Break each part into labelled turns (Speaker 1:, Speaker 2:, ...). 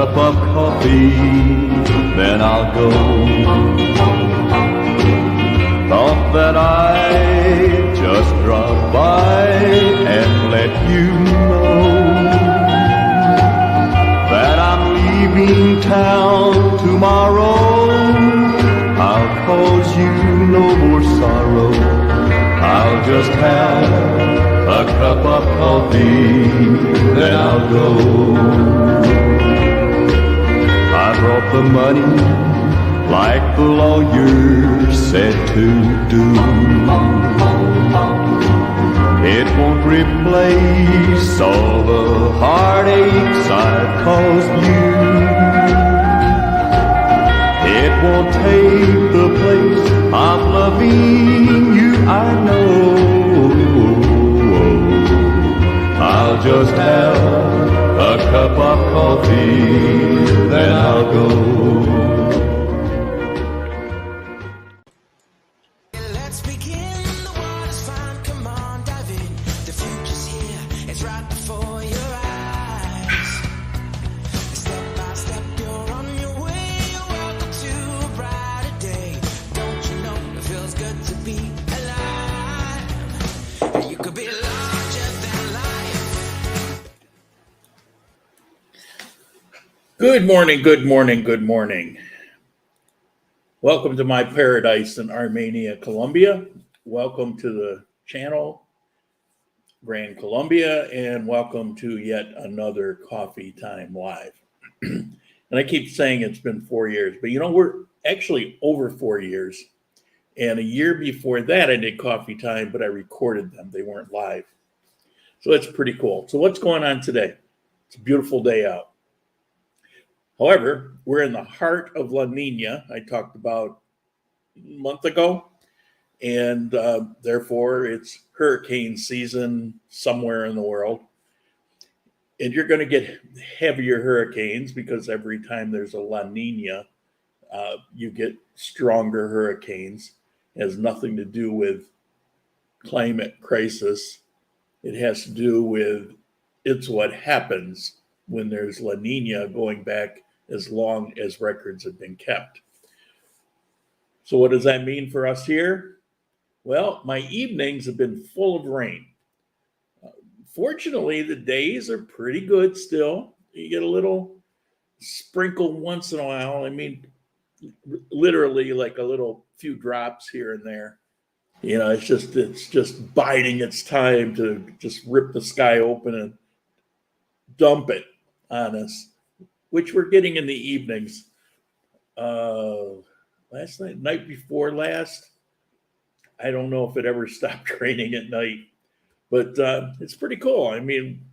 Speaker 1: cup of coffee, then I'll go. Thought that I'd just drop by and let you know that I'm leaving town tomorrow. I'll cause you no more sorrow. I'll just have a cup of coffee, then I'll go. I brought the money like the lawyer said to do. It won't replace all the heartaches I've caused you. It won't take the place of loving you, I know. I'll just have a cup of coffee, then I'll go.
Speaker 2: Good morning, good morning, good morning. Welcome to my paradise in Armenia, Colombia. Welcome to the channel, Grand Colombia, and welcome to yet another Coffee Time Live. And I keep saying it's been 4 years, but we're actually over 4 years. And a year before that, I did Coffee Time, but I recorded them. They weren't live. So it's pretty cool. So what's going on today? It's a beautiful day out. However, we're in the heart of La Nina, I talked about a month ago, and therefore it's hurricane season somewhere in the world. And you're going to get heavier hurricanes because every time there's a La Nina, you get stronger hurricanes. It has nothing to do with climate crisis. It has to do with it's what happens when there's La Nina going back as long as records have been kept. So what does that mean for us here? Well, my evenings have been full of rain. Fortunately, the days are pretty good still. You get a little sprinkle once in a while. I mean, literally like a little few drops here and there. It's just biding its time to just rip the sky open and dump it on us, which we're getting in the evenings. Last night before last, I don't know if it ever stopped raining at night, but it's pretty cool. I mean,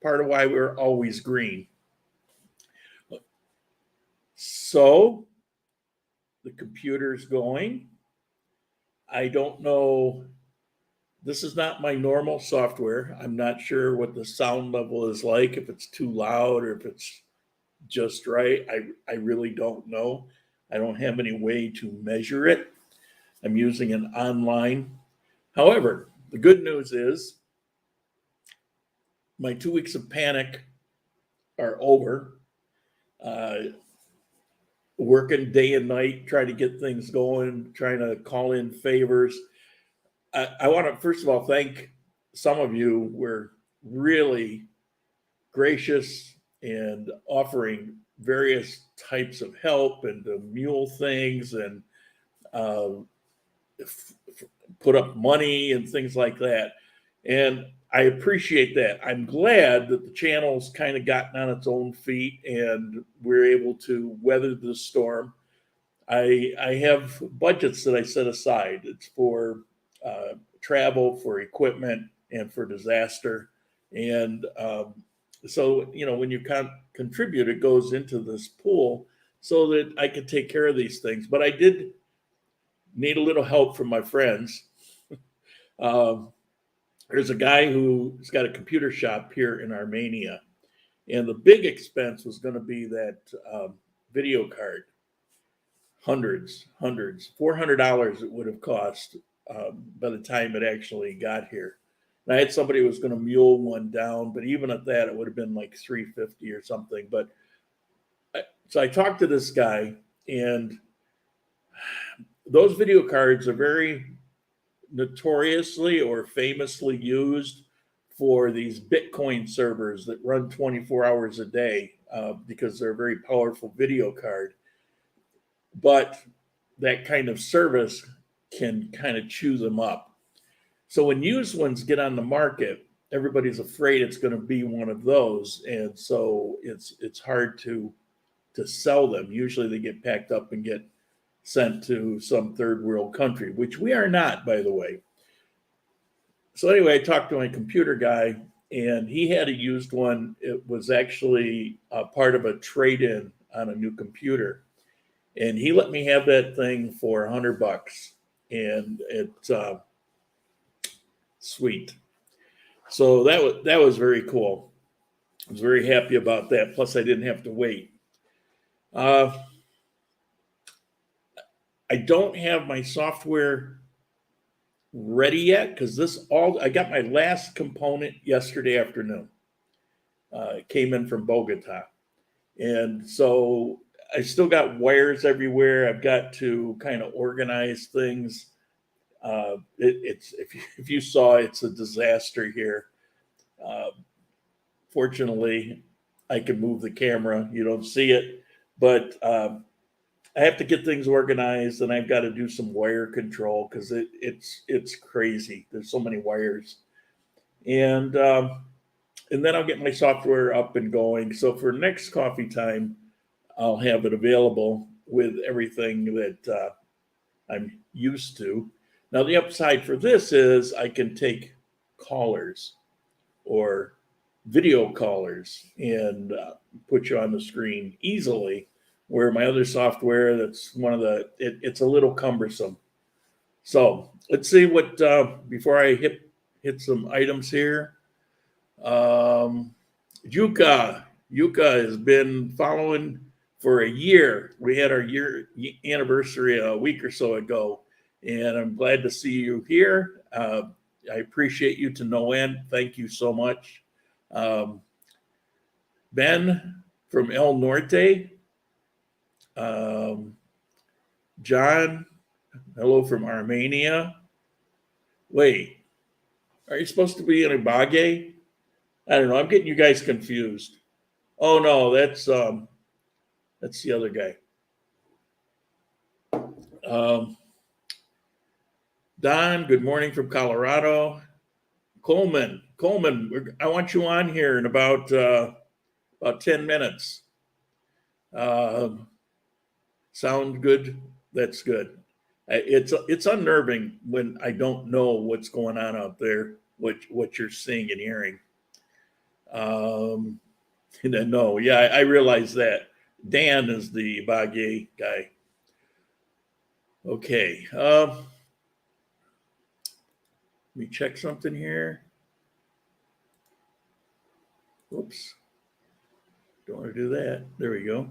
Speaker 2: part of why we're always green. So the computer's going. I don't know. This is not my normal software. I'm not sure what the sound level is like, if it's too loud or if it's just right. I really don't know. I don't have any way to measure it. I'm using an online. However, the good news is my 2 weeks of panic are over. Working day and night, trying to get things going, trying to call in favors. I want to, first of all, thank some of you. Were really gracious and offering various types of help and to mule things and put up money and things like that. And I appreciate that. I'm glad that the channel's kind of gotten on its own feet and we're able to weather the storm. I have budgets that I set aside. It's for travel, for equipment, and for disaster. And so, when you contribute, it goes into this pool so that I can take care of these things. But I did need a little help from my friends. There's a guy who's got a computer shop here in Armenia. And the big expense was going to be that video card. Hundreds, $400 it would have cost by the time it actually got here. And I had somebody who was going to mule one down, but even at that, it would have been like $350 or something. But So I talked to this guy, and those video cards are very notoriously or famously used for these Bitcoin servers that run 24 hours a day because they're a very powerful video card. But that kind of service can kind of chew them up. So when used ones get on the market, everybody's afraid it's going to be one of those, and so it's hard to sell them. Usually they get packed up and get sent to some third world country, which we are not, by the way. So anyway, I talked to my computer guy, and he had a used one. It was actually part of a trade-in on a new computer, and he let me have that thing for $100, and it's sweet. So that was very cool. I was very happy about that. Plus, I didn't have to wait. I don't have my software ready yet because I got my last component yesterday afternoon. It came in from Bogota, and so I still got wires everywhere. I've got to kind of organize things. It's if you saw, it's a disaster here. Fortunately, I can move the camera. You don't see it, but I have to get things organized, and I've got to do some wire control because it's crazy. There's so many wires, and then I'll get my software up and going. So for next coffee time, I'll have it available with everything that I'm used to. Now, the upside for this is I can take callers or video callers and put you on the screen easily, where my other software, that's it's a little cumbersome. So let's see what, before I hit some items here. Yuka has been following for a year. We had our year anniversary a week or so ago, and I'm glad to see you here. I appreciate you to no end. Thank you so much. Ben from El Norte. John, hello from Armenia. Wait, are you supposed to be in Ibage? I don't know. I'm getting you guys confused. Oh no, that's the other guy. Don, good morning from Colorado. Coleman, I want you on here in about 10 minutes. Sound good? That's good. It's unnerving when I don't know what's going on out there, what you're seeing and hearing. No, yeah, I realize that. Dan is the Bagay guy. Okay. Let me check something here. Whoops. Don't want to do that. There we go.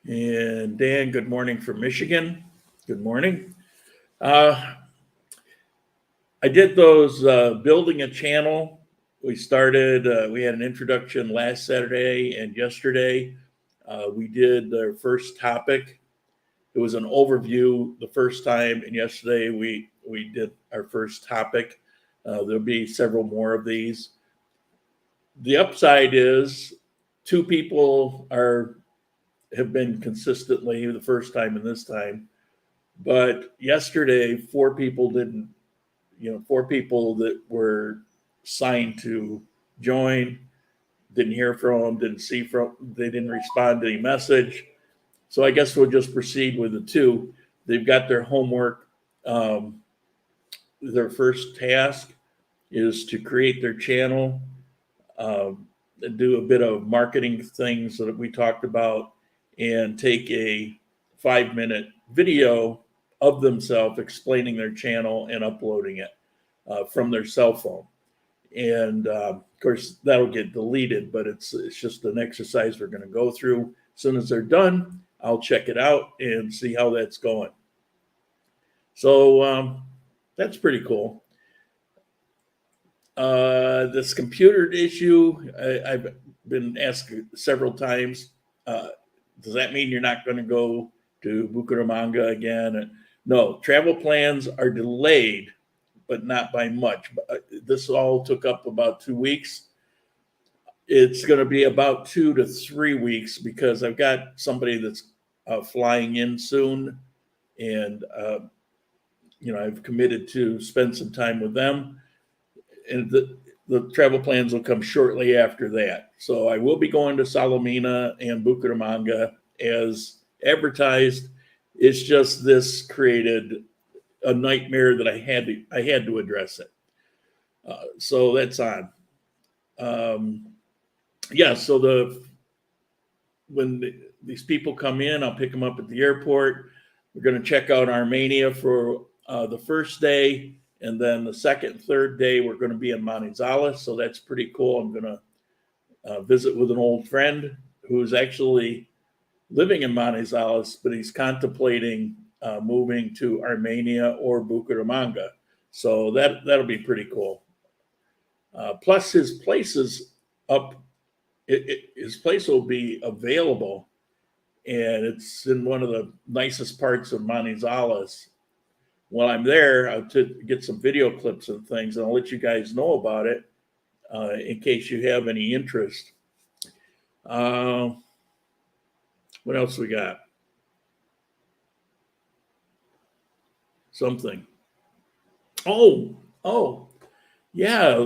Speaker 2: And Dan, good morning from Michigan. Good morning. I did those building a channel. We started, we had an introduction last Saturday and yesterday. We did our first topic. It was an overview the first time, and yesterday we did our first topic. There'll be several more of these. The upside is 2 people have been consistently the first time and this time, but yesterday 4 people didn't. 4 people that were signed to join didn't hear from them, didn't see from, they didn't respond to any message. So I guess we'll just proceed with the 2. They've got their homework. Their first task is to create their channel, do a bit of marketing things that we talked about, and take a 5-minute video of themselves explaining their channel and uploading it from their cell phone. And of course, that'll get deleted, but it's just an exercise we're going to go through. As soon as they're done, I'll check it out and see how that's going. So that's pretty cool. this computer issue, I've been asked several times, does that mean you're not going to go to Bucaramanga again? No, travel plans are delayed, but not by much. This all took up about 2 weeks. It's going to be about 2 to 3 weeks because I've got somebody that's flying in soon, and I've committed to spend some time with them, and the travel plans will come shortly after that. So I will be going to Salamina and Bucaramanga as advertised. It's just this created a nightmare that I had to address it. So that's on. So when these people come in, I'll pick them up at the airport. We're going to check out Armenia for the first day, and then the second and third day we're going to be in Manizales. So that's pretty cool. I'm going to visit with an old friend who's actually living in Manizales, but he's contemplating moving to Armenia or Bucaramanga. So that'll be pretty cool. Plus his place is up. His place will be available, and it's in one of the nicest parts of Manizales. While I'm there, I'll get some video clips and things, and I'll let you guys know about it in case you have any interest. What else we got? Something. Oh, yeah.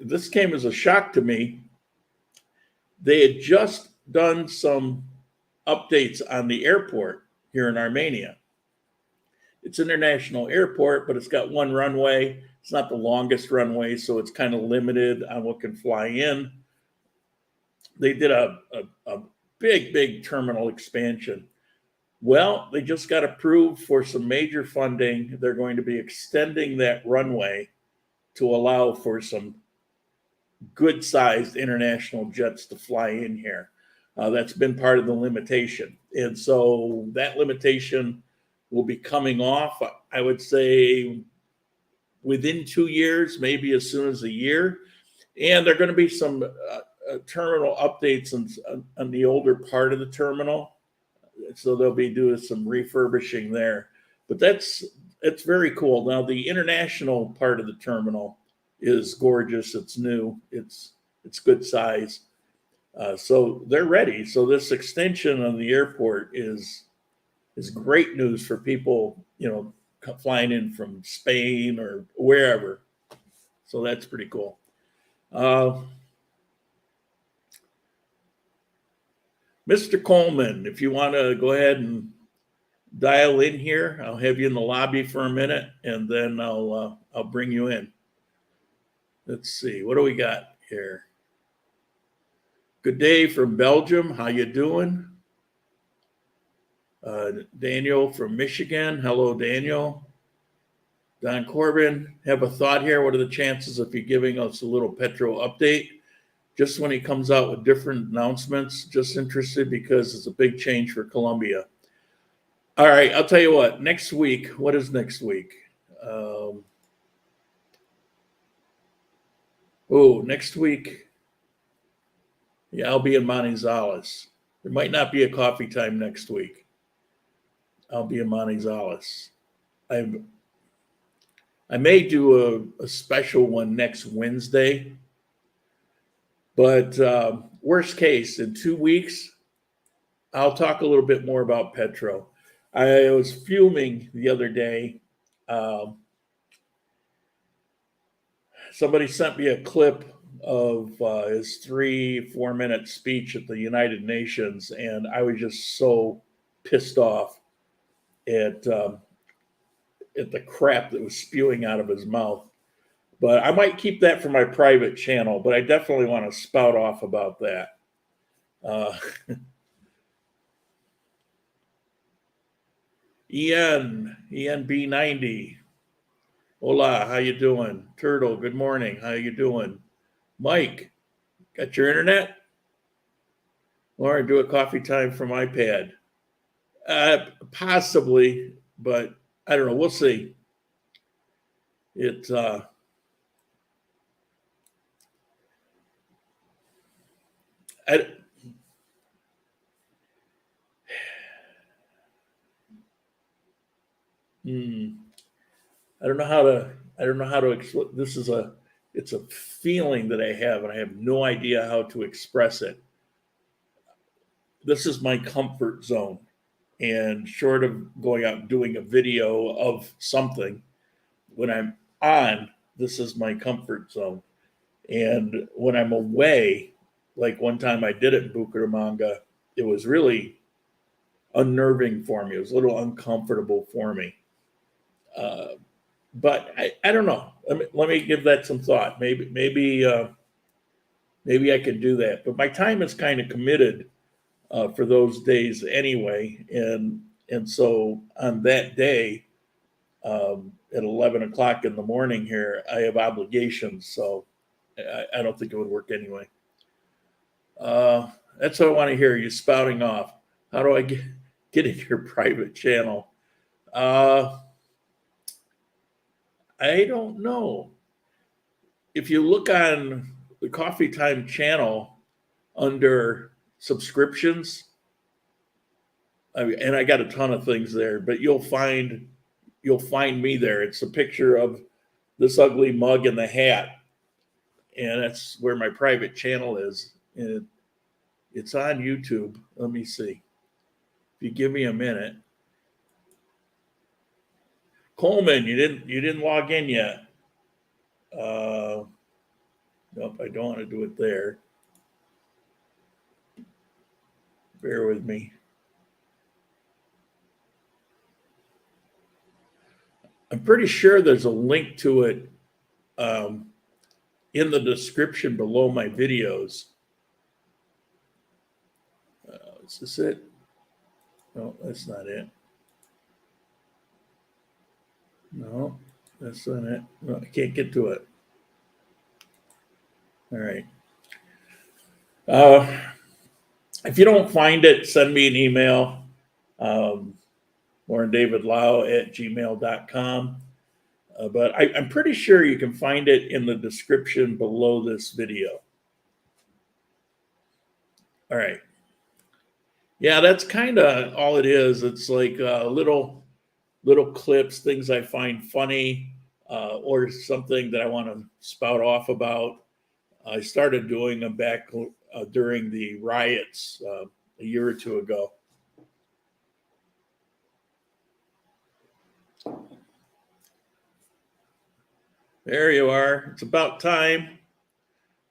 Speaker 2: This came as a shock to me. They had just done some updates on the airport here in Armenia. It's an international airport, but it's got one runway. It's not the longest runway, so it's kind of limited on what can fly in. They did a big terminal expansion. Well, they just got approved for some major funding. They're going to be extending that runway to allow for some good-sized international jets to fly in here. That's been part of the limitation. And so that limitation will be coming off, I would say, within 2 years, maybe as soon as a year. And there are going to be some terminal updates on the older part of the terminal. So they'll be doing some refurbishing there. But it's very cool. Now, the international part of the terminal is gorgeous. It's new. It's good size. So they're ready. So this extension on the airport is great news for people, flying in from Spain or wherever. So that's pretty cool. Mr. Coleman, if you want to go ahead and dial in here, I'll have you in the lobby for a minute, and then I'll bring you in. Let's see, what do we got here? Good day from Belgium. How you doing? Daniel from Michigan. Hello, Daniel. Don Corbin, have a thought here. What are the chances of you giving us a little Petro update? Just when he comes out with different announcements, just interested because it's a big change for Colombia. All right, I'll tell you what, next week, what is next week? Next week, yeah, I'll be in Manizales. There might not be a coffee time next week. I'll be in Manizales. I may do a special one next Wednesday, but worst case, in 2 weeks, I'll talk a little bit more about Petro. I was fuming the other day. Somebody sent me a clip of his 3-4 minute speech at the United Nations, and I was just so pissed off at the crap that was spewing out of his mouth. But I might keep that for my private channel, but I definitely want to spout off about that. ENB90. Hola, how you doing? Turtle, good morning. How you doing? Mike, got your internet? Lauren, do a coffee time from iPad. Possibly, but I don't know. We'll see. I, I don't know how to. I don't know how to explain. This is a. It's a feeling that I have, and I have no idea how to express it. This is my comfort zone, and short of going out and doing a video of something, when I'm on, this is my comfort zone. And when I'm away, like one time I did it in Bucaramanga, it was really unnerving for me. It was a little uncomfortable for me. But I don't know. Let me give that some thought. Maybe I can do that. But my time is kind of committed for those days anyway. And so on that day, at 11 o'clock in the morning here, I have obligations. So I don't think it would work anyway. That's what I want to hear, you spouting off. How do I get in your private channel? I don't know. If you look on the Coffee Time channel under subscriptions, and I got a ton of things there, but you'll find me there. It's a picture of this ugly mug and the hat, and that's where my private channel is. And it's on YouTube. Let me see. If you give me a minute. Coleman, you didn't log in yet. Nope, I don't want to do it there. Bear with me. I'm pretty sure there's a link to it in the description below my videos. Is this it? No, that's not it. No, that's not it. No, I can't get to it. All right. If you don't find it, send me an email. LaurenDavidLau@gmail.com. But I'm pretty sure you can find it in the description below this video. All right. Yeah, that's kind of all it is. It's like little clips, things I find funny, or something that I want to spout off about. I started doing them back during the riots a year or two ago. There you are. It's about time.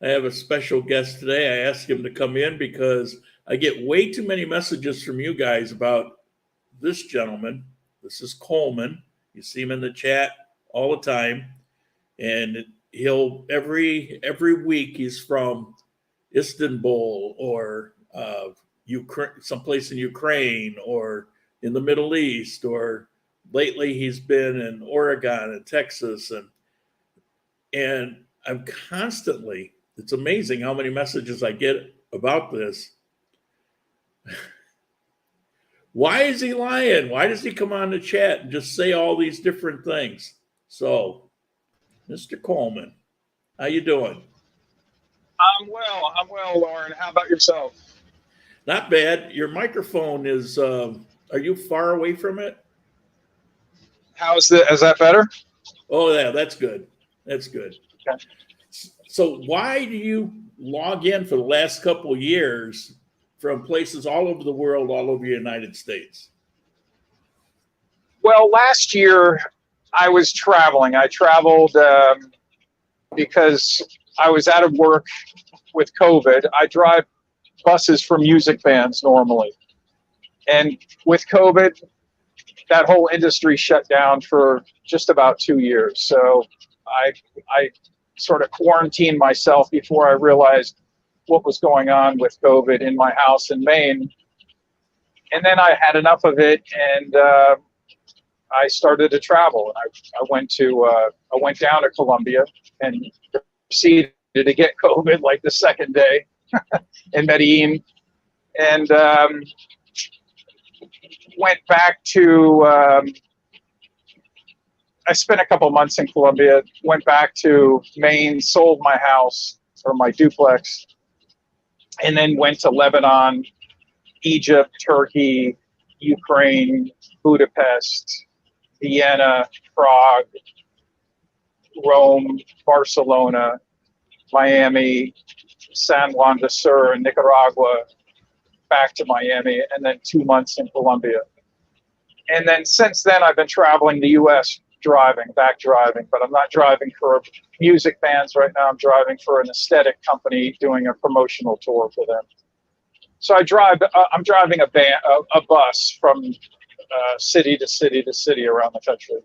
Speaker 2: I have a special guest today. I asked him to come in because I get way too many messages from you guys about this gentleman. This is Coleman. You see him in the chat all the time. And he'll every week he's from Istanbul or Ukraine, someplace in Ukraine or in the Middle East, or lately he's been in Oregon and Texas, and I'm constantly, it's amazing how many messages I get about this. Why is he lying? Why does he come on the chat and just say all these different things? So, Mr. Coleman, how you doing?
Speaker 3: I'm well, Lauren. How about yourself?
Speaker 2: Not bad. Your microphone is, are you far away from it?
Speaker 3: Is that better?
Speaker 2: Oh, yeah, that's good. That's good.
Speaker 3: Okay.
Speaker 2: So why do you log in for the last couple of years from places all over the world, all over the United States?
Speaker 3: Well, last year I was traveling. I traveled because I was out of work with COVID. I drive buses for music bands normally. And with COVID, that whole industry shut down for just about 2 years. So I sort of quarantined myself before I realized what was going on with COVID in my house in Maine. And then I had enough of it, and I started to travel. And I went down to Colombia and proceeded to get COVID like the second day in Medellin, and went back to. I spent a couple months in Colombia, went back to Maine, sold my house or my duplex, and then went to Lebanon, Egypt, Turkey, Ukraine, Budapest, Vienna, Prague, Rome, Barcelona, Miami, San Juan de Sur in Nicaragua, back to Miami, and then 2 months in Colombia. And then since then, I've been traveling the U.S. back driving, but I'm not driving for music bands right now. I'm driving for an aesthetic company doing a promotional tour for them. So I'm driving a bus from city to city to city around the country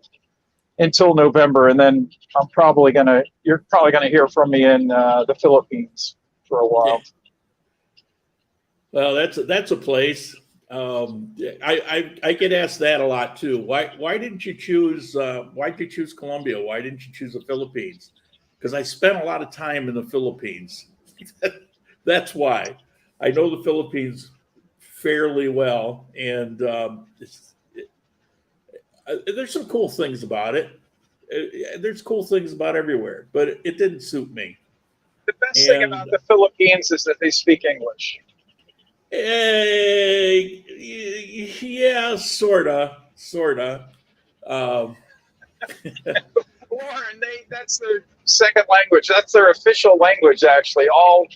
Speaker 3: until November, and then you're probably gonna hear from me in the Philippines for a while.
Speaker 2: Well, that's a place. I get asked that a lot too. Why didn't you choose? Why did you choose Colombia? Why didn't you choose the Philippines? Because I spent a lot of time in the Philippines. That's why. I know the Philippines fairly well, and there's some cool things about it. There's cool things about everywhere, but it didn't suit me.
Speaker 3: The best thing about the Philippines is that they speak English.
Speaker 2: Yeah, sorta.
Speaker 3: Warren, that's their second language. That's their official language, actually. All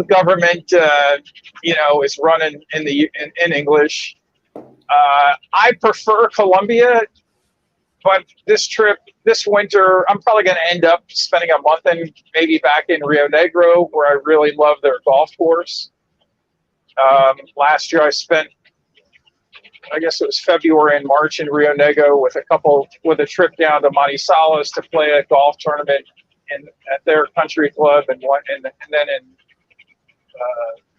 Speaker 3: government, is running in English. I prefer Colombia, but this winter, I'm probably going to end up spending a month maybe back in Rio Negro, where I really love their golf course. Last year I spent, I guess it was February and March in Rio Negro with a trip down to Manizales to play a golf tournament at their country club and then in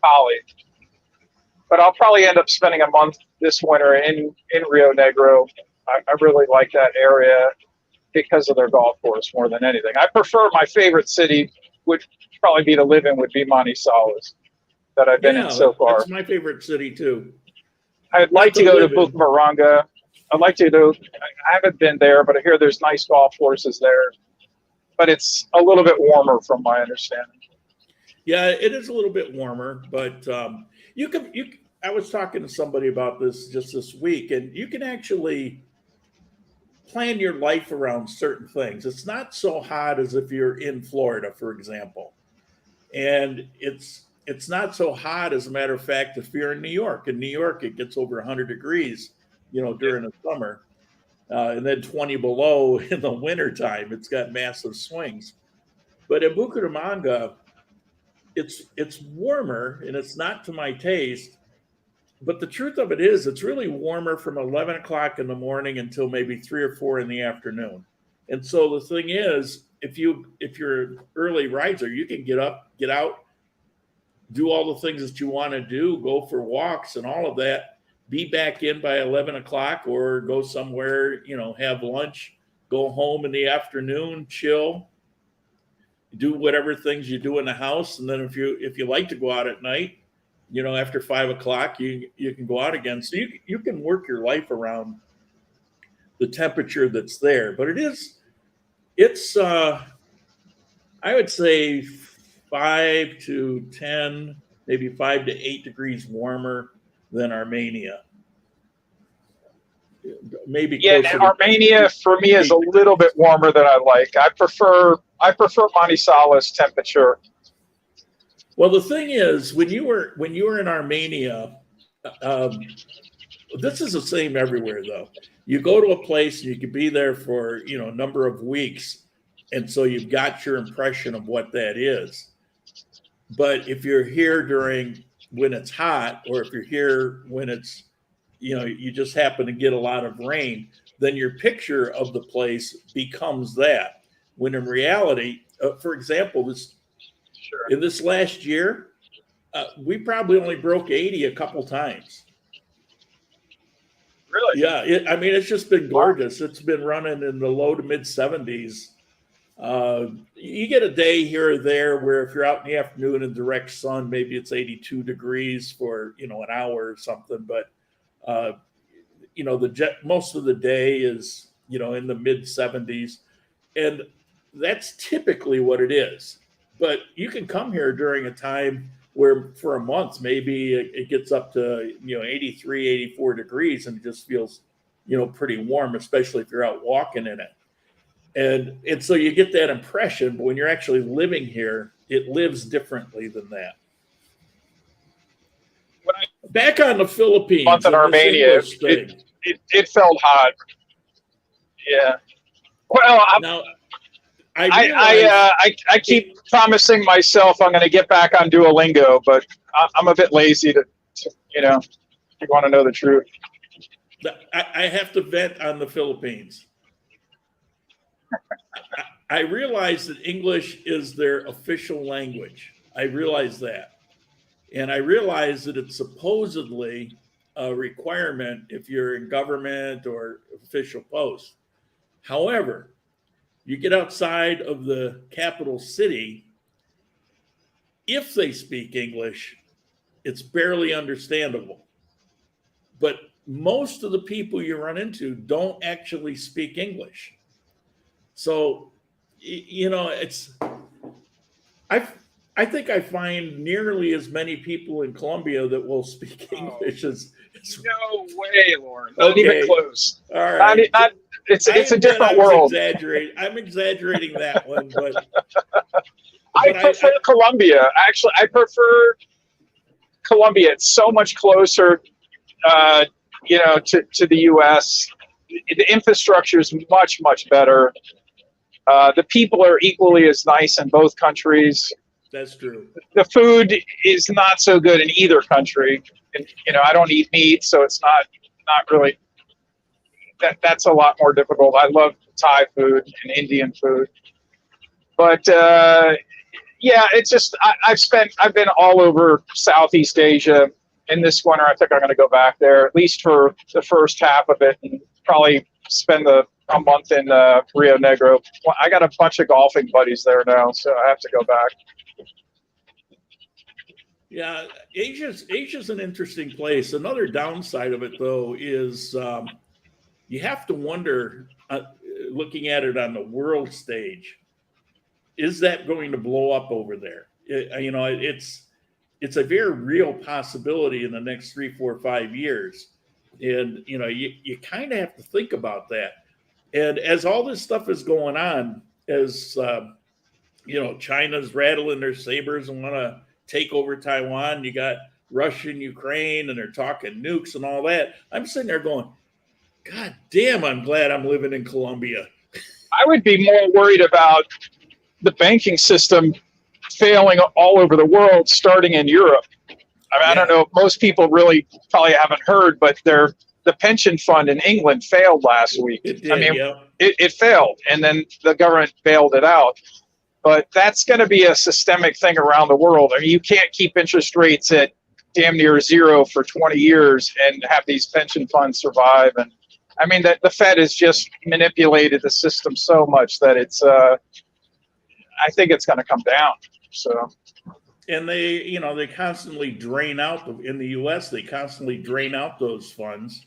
Speaker 3: Cali. But I'll probably end up spending a month this winter in Rio Negro. I really like that area because of their golf course more than anything. I prefer, my favorite city would probably be to live in would be Manizales, that I've been in so far.
Speaker 2: That's my favorite city too.
Speaker 3: I'd like to go to Bucaramanga. I haven't been there, but I hear there's nice golf courses there. But it's a little bit warmer from my understanding.
Speaker 2: Yeah, it is a little bit warmer, but I was talking to somebody about this just this week, and you can actually plan your life around certain things. It's not so hot as if you're in Florida, for example. And it's not so hot, as a matter of fact, if you're in New York. In New York, it gets over 100 degrees, during the summer, and then 20 below in the wintertime. It's got massive swings. But in Bucaramanga, it's warmer, and it's not to my taste. But the truth of it is, it's really warmer from 11 o'clock in the morning until maybe 3 or 4 in the afternoon. And so the thing is, if you're an early riser, you can get out, do all the things that you want to do, go for walks and all of that, be back in by 11 o'clock, or go somewhere, have lunch, go home in the afternoon, chill, do whatever things you do in the house. And then if you like to go out at night, after 5 o'clock, you can go out again. So you can work your life around the temperature that's there. But it's I would say 5 to 10, maybe 5 to 8 degrees warmer than Armenia. Maybe
Speaker 3: Armenia for me is a little bit warmer than I like. I prefer Manizales temperature.
Speaker 2: Well, the thing is, when you were in Armenia, this is the same everywhere, though. You go to a place and you could be there for a number of weeks, and so you've got your impression of what that is. But if you're here when it's hot, or if you're here when it's you just happen to get a lot of rain, then your picture of the place becomes that. When in reality, for example, in this last year, we probably only broke 80 a couple times.
Speaker 3: Really?
Speaker 2: Yeah. It's just been gorgeous. It's been running in the low to mid 70s. You get a day here or there where if you're out in the afternoon in direct sun, maybe it's 82 degrees for, an hour or something. But, most of the day is, in the mid 70s. And that's typically what it is. But you can come here during a time where for a month, maybe it gets up to, 83, 84 degrees and it just feels, pretty warm, especially if you're out walking in it. And so you get that impression, but when you're actually living here, it lives differently than that. Back on the Philippines,
Speaker 3: month in Armenia, it felt hot. Yeah. Well,
Speaker 2: now,
Speaker 3: I keep promising myself I'm going to get back on Duolingo, but I'm a bit lazy to if you want to know the truth.
Speaker 2: I have to vent on the Philippines. I realize that English is their official language. I realize that. And I realize that it's supposedly a requirement if you're in government or official posts. However, you get outside of the capital city, if they speak English, it's barely understandable. But most of the people you run into don't actually speak English. So, I think I find nearly as many people in Colombia that will speak English as
Speaker 3: no way, Lauren. Not even close.
Speaker 2: All right.
Speaker 3: It's a different world.
Speaker 2: I'm exaggerating that one, but
Speaker 3: I prefer Colombia. Actually, I prefer Colombia. It's so much closer, to the U.S. The infrastructure is much, much better. The people are equally as nice in both countries.
Speaker 2: That's true.
Speaker 3: The food is not so good in either country. And, I don't eat meat, so it's not really. That's a lot more difficult. I love Thai food and Indian food, but it's just I've been all over Southeast Asia. In this winter, I think I'm going to go back there at least for the first half of it, and probably spend a month in Rio Negro. I got a bunch of golfing buddies there now, so I have to go back.
Speaker 2: Yeah, Asia's an interesting place. Another downside of it, though, is you have to wonder, looking at it on the world stage, is that going to blow up over there? It's a very real possibility in the next 3, 4, 5 years. And, you kind of have to think about that. And as all this stuff is going on, as, China's rattling their sabers and want to take over Taiwan, you got Russia and Ukraine, and they're talking nukes and all that. I'm sitting there going, God damn, I'm glad I'm living in Colombia.
Speaker 3: I would be more worried about the banking system failing all over the world, starting in Europe. I don't know, most people really probably haven't heard, but the pension fund in England failed last week.
Speaker 2: It did,
Speaker 3: it failed, and then the government bailed it out. But that's going to be a systemic thing around the world. I mean, you can't keep interest rates at damn near zero for 20 years and have these pension funds survive. And I mean, the Fed has just manipulated the system so much that it's, I think it's going to come down. So.
Speaker 2: And they constantly drain out, in the U.S., they constantly drain out those funds.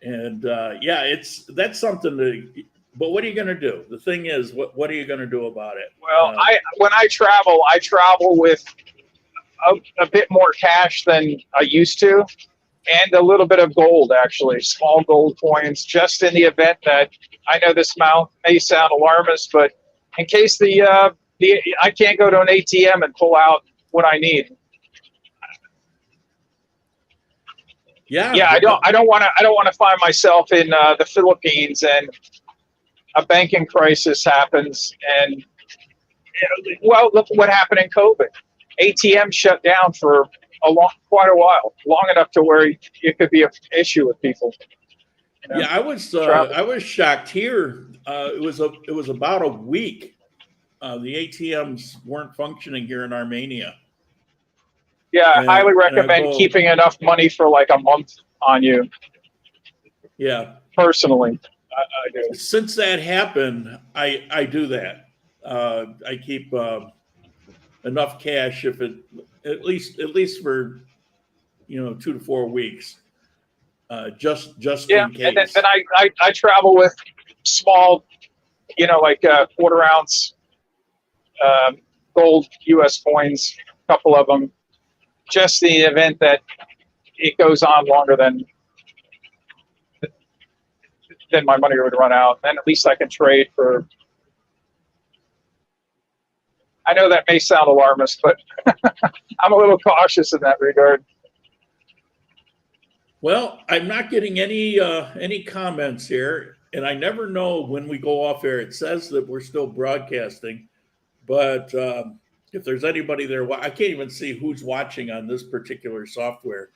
Speaker 2: And that's something to, but what are you going to do? The thing is, what are you going to do about it?
Speaker 3: Well, when I travel with a bit more cash than I used to, and a little bit of gold, actually, small gold coins, just in the event that, I know this may sound alarmist, but in case I can't go to an ATM and pull out what I need.
Speaker 2: Yeah,
Speaker 3: I don't want to find myself in the Philippines and a banking crisis happens, and look what happened in COVID. ATM shut down for quite a while, long enough to where it could be an issue with people.
Speaker 2: Yeah, I was shocked here. It was about a week. The ATMs weren't functioning here in Armenia.
Speaker 3: Yeah, I highly recommend keeping enough money for like a month on you.
Speaker 2: Yeah,
Speaker 3: personally. I do.
Speaker 2: Since that happened, I do that. I keep enough cash if it at least for 2 to 4 weeks, just in case.
Speaker 3: And then I travel with small, like 1/4 ounce gold US coins, a couple of them, just the event that it goes on longer than my money would run out. Then at least I can trade for. I know that may sound alarmist, but I'm a little cautious in that regard.
Speaker 2: Well, I'm not getting any comments here, and I never know when we go off air. It says that we're still broadcasting, but if there's anybody there, I can't even see who's watching on this particular software.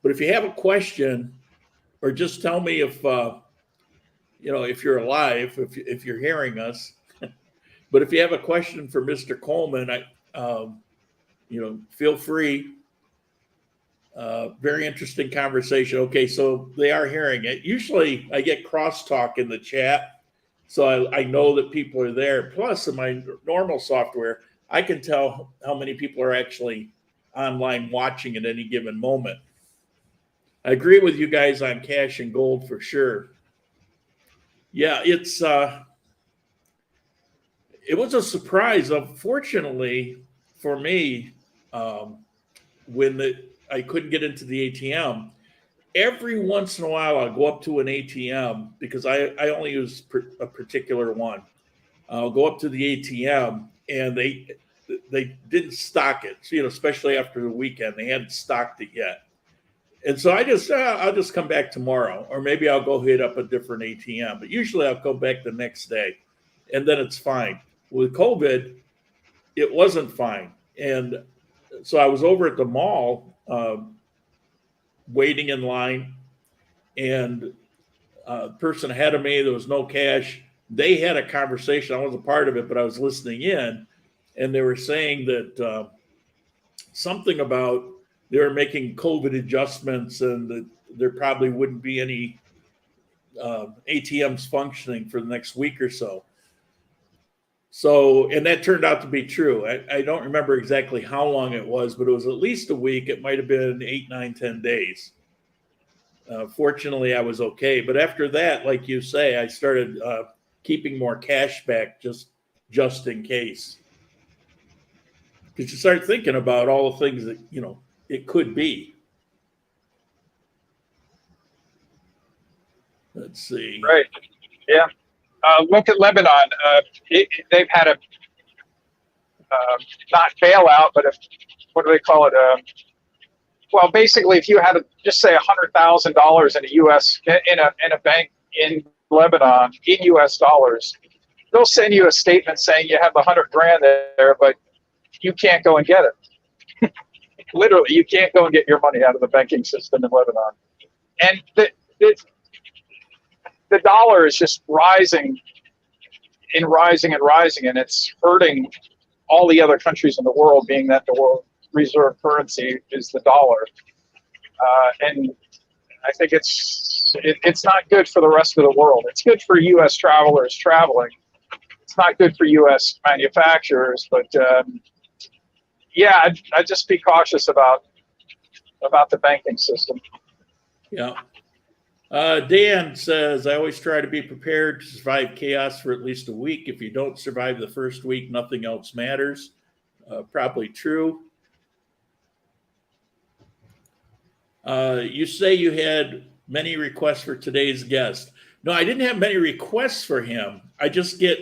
Speaker 2: But if you have a question, or just tell me if if you're alive, if you're hearing us. But if you have a question for Mr. Coleman, feel free. Very interesting conversation. Okay, so they are hearing it. Usually I get crosstalk in the chat, so I know that people are there. Plus, in my normal software, I can tell how many people are actually online watching at any given moment. I agree with you guys on cash and gold for sure. Yeah, it was a surprise. Unfortunately for me, when I couldn't get into the ATM, every once in a while I'll go up to an ATM because I only use a particular one. I'll go up to the ATM and they didn't stock it, especially after the weekend. They hadn't stocked it yet. And so I'll just come back tomorrow, or maybe I'll go hit up a different ATM. But usually I'll go back the next day, and then it's fine. With COVID, it wasn't fine. And so I was over at the mall waiting in line, and the person ahead of me, there was no cash. They had a conversation. I wasn't a part of it, but I was listening in, and they were saying that something about they were making COVID adjustments and that there probably wouldn't be any ATMs functioning for the next week or so. So, and that turned out to be true. I don't remember exactly how long it was, but it was at least a week. It might have been 8, 9, 10 days. Fortunately, I was okay. But after that, like you say, I started keeping more cash back just in case. Because you start thinking about all the things that, it could be. Let's see.
Speaker 3: Right. Yeah. Look at Lebanon. They've had a not bailout, but what do they call it? Well, basically, if you had just say $100,000 in a U.S. in a bank in Lebanon in U.S. dollars, they'll send you a statement saying you have $100,000 there, but you can't go and get it. Literally, you can't go and get your money out of the banking system in Lebanon. And the dollar is just rising and rising and rising, and it's hurting all the other countries in the world, being that the world reserve currency is the dollar. And I think it's not good for the rest of the world. It's good for U.S. travelers traveling. It's not good for U.S. manufacturers, but yeah, I'd just be cautious about the banking system.
Speaker 2: Yeah. Dan says, I always try to be prepared to survive chaos for at least a week. If you don't survive the first week, nothing else matters. Probably true. You say you had many requests for today's guest. No, I didn't have many requests for him. I just get,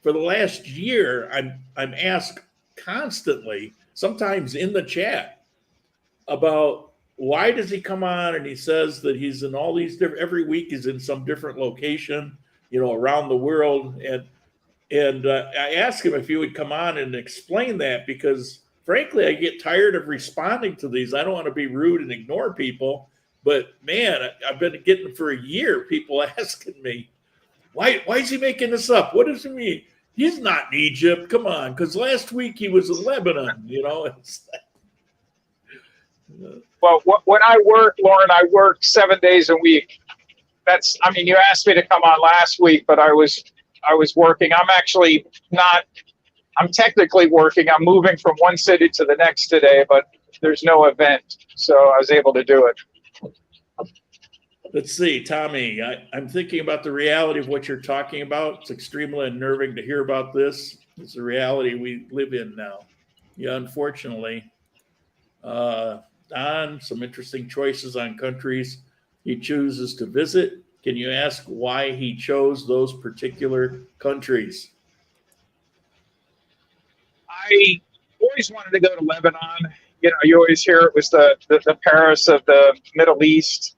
Speaker 2: for the last year, I'm asked constantly, sometimes in the chat, about why does he come on, and he says that he's in all these different, every week he's in some different location, around the world. And I asked him if he would come on and explain that, because frankly, I get tired of responding to these. I don't want to be rude and ignore people, but man, I've been getting for a year people asking me, why is he making this up? What does it mean? He's not in Egypt. Come on, because last week he was in Lebanon.
Speaker 3: Well, when I work, Lauren, I work 7 days a week. You asked me to come on last week, but I was working. I'm actually not. I'm technically working. I'm moving from one city to the next today, but there's no event, so I was able to do it.
Speaker 2: Let's see, Tommy, I'm thinking about the reality of what you're talking about. It's extremely unnerving to hear about this. It's the reality we live in now. Yeah, unfortunately. Don, some interesting choices on countries he chooses to visit. Can you ask why he chose those particular countries?
Speaker 3: I always wanted to go to Lebanon. You know, you always hear it was the Paris of the Middle East.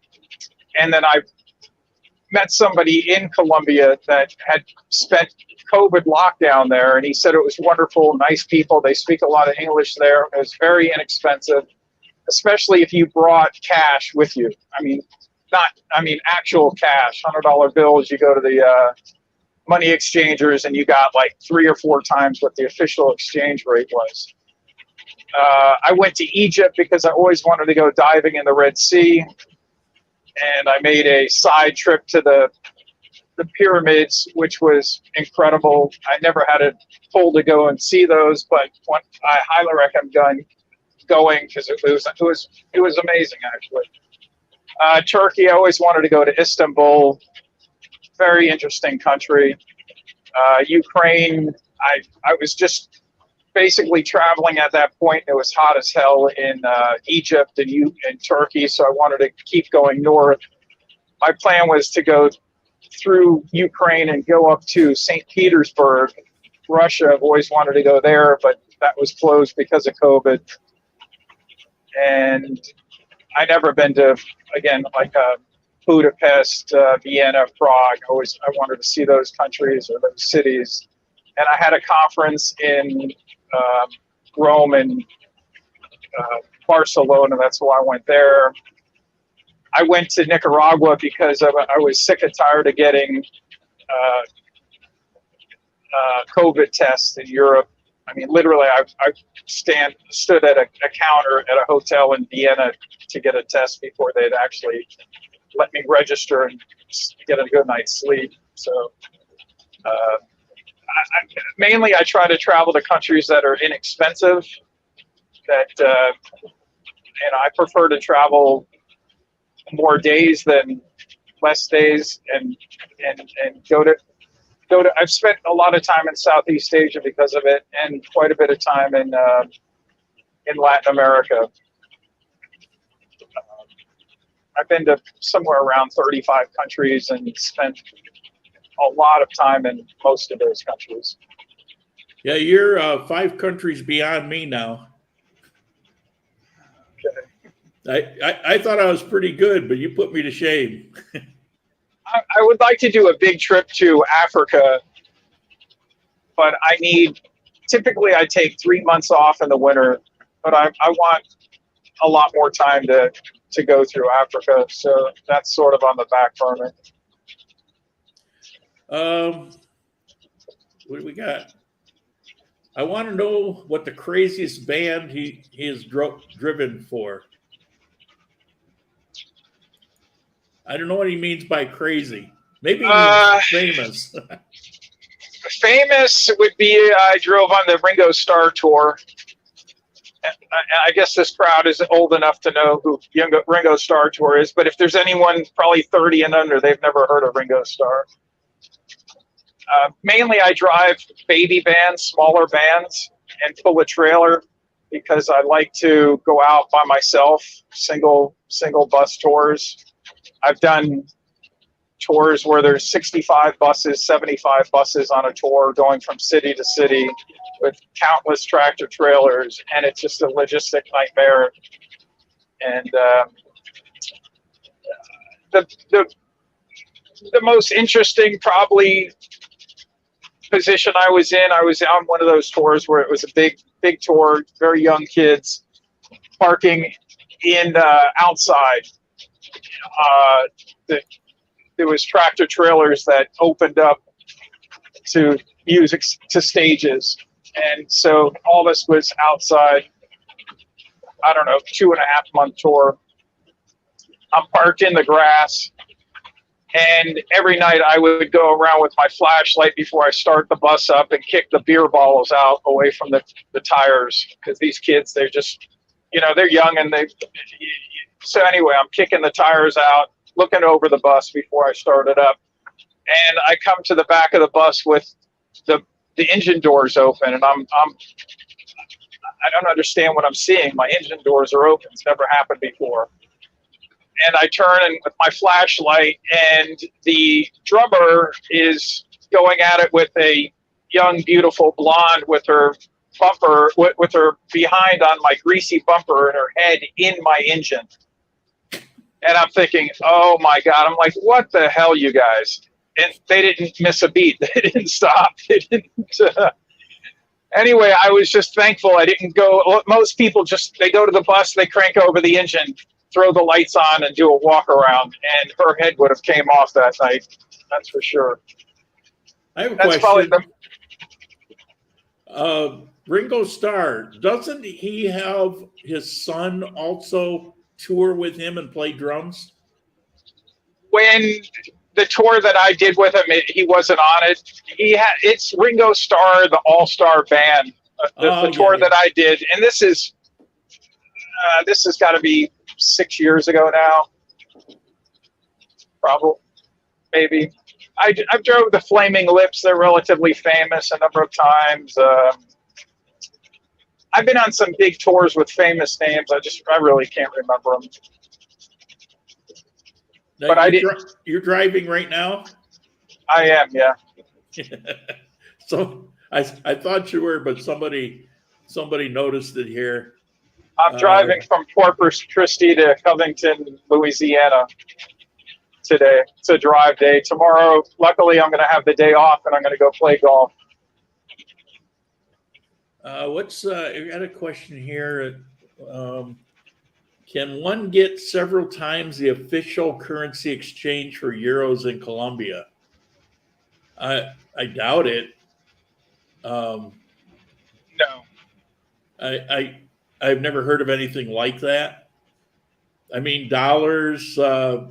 Speaker 3: And then I met somebody in Colombia that had spent COVID lockdown there, and he said it was wonderful, nice people. They speak a lot of English there. It was very inexpensive, especially if you brought cash with you. I mean, actual cash, $100 bills. You go to the money exchangers and you got like 3 or 4 times what the official exchange rate was. I went to Egypt because I always wanted to go diving in the Red Sea. And I made a side trip to the pyramids, which was incredible. I never had it told to go and see those, but I highly recommend going because it was amazing, actually. Turkey, I always wanted to go to Istanbul. Very interesting country. Ukraine, I was just basically traveling at that point. It was hot as hell in Egypt and Turkey, so I wanted to keep going north. My plan was to go through Ukraine and go up to St. Petersburg, Russia. I've always wanted to go there, but that was closed because of COVID. And I never been to, again, like Budapest, Vienna, Prague. I wanted to see those countries or those cities. And I had a conference in Rome and Barcelona. That's why I went there. I went to Nicaragua because I was sick and tired of getting COVID tests in Europe. I mean, literally, I stood at a counter at a hotel in Vienna to get a test before they'd actually let me register and get a good night's sleep. So mainly I try to travel to countries that are inexpensive, that and I prefer to travel more days than less days, and go to I've spent a lot of time in Southeast Asia because of it, and quite a bit of time in Latin America. I've been to somewhere around 35 countries and spent a lot of time in most of those countries.
Speaker 2: Yeah, you're 5 countries beyond me now.
Speaker 3: Okay.
Speaker 2: I thought I was pretty good, but you put me to shame.
Speaker 3: I would like to do a big trip to Africa, but typically I take 3 months off in the winter, but I want a lot more time to go through Africa, so that's sort of on the back burner.
Speaker 2: What do we got? I want to know what the craziest band he has driven for. I don't know what he means by crazy. Maybe he means famous.
Speaker 3: Famous would be I drove on the Ringo Starr tour. I guess this crowd is old enough to know who Ringo Starr tour is, but if there's anyone probably 30 and under, they've never heard of Ringo Starr. Mainly I drive baby bands, smaller bands, and pull a trailer because I like to go out by myself, single bus tours. I've done tours where there's 65 buses, 75 buses on a tour going from city to city with countless tractor trailers, and it's just a logistic nightmare. And the most interesting probably position I was on one of those tours where it was a big tour, very young kids parking in outside. There was tractor trailers that opened up to music to stages, and so all this was outside. I don't know, 2.5 month tour. I'm parked in the grass, and every night I would go around with my flashlight before I start the bus up and kick the beer bottles out away from the tires, because these kids, they're just, they're young, and so anyway, I'm kicking the tires out, looking over the bus before I start it up. And I come to the back of the bus with the the engine door's open, and I don't understand what I'm seeing. My engine doors are open. It's never happened before. And I turn in with my flashlight, and the drummer is going at it with a young, beautiful blonde with her bumper, with her behind on my greasy bumper and her head in my engine. And I'm thinking, oh my God. I'm like, what the hell, you guys? And they didn't miss a beat. They didn't stop. They didn't. Anyway, I was just thankful I didn't go. Most people they go to the bus, they crank over the engine, throw the lights on, and do a walk around. And her head would have came off that night. That's for sure.
Speaker 2: I have a
Speaker 3: That's
Speaker 2: question.
Speaker 3: Probably
Speaker 2: Ringo Starr, doesn't he have his son also tour with him and play drums?
Speaker 3: when the tour that I did with him, he wasn't on it. It's Ringo Starr, the all-star band, the tour that I did, and this has got to be 6 years ago now, probably, maybe. I've drove the Flaming Lips. They're relatively famous a number of times. I've been on some big tours with famous names. I really can't remember them.
Speaker 2: Now,
Speaker 3: but I didn't.
Speaker 2: You're driving right now?
Speaker 3: I am, yeah.
Speaker 2: So I thought you were, but somebody noticed it here.
Speaker 3: I'm driving from Corpus Christi to Covington, Louisiana today. It's a drive day. Tomorrow, luckily, I'm going to have the day off, and I'm going to go play golf.
Speaker 2: I got a question here. Can one get several times the official currency exchange for euros in Colombia? I doubt it.
Speaker 3: No.
Speaker 2: I've never heard of anything like that. I mean, dollars, those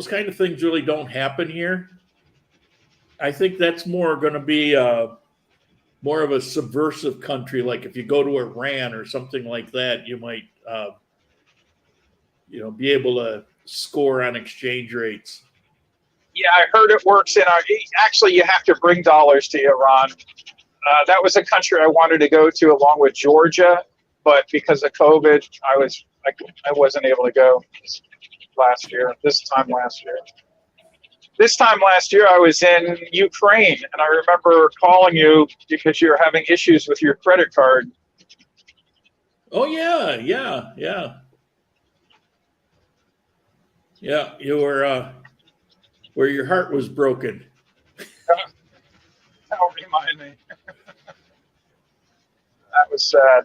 Speaker 2: kind of things really don't happen here. I think that's more going to be more of a subversive country. Like if you go to Iran or something like that, you might, be able to score on exchange rates.
Speaker 3: Yeah, I heard it works actually, you have to bring dollars to Iran. That was a country I wanted to go to along with Georgia, but because of COVID, I wasn't able to go this time last year. This time last year, I was in Ukraine, and I remember calling you because you were having issues with your credit card.
Speaker 2: Oh, yeah. Yeah, you were where your heart was broken.
Speaker 3: Don't remind me. That was sad.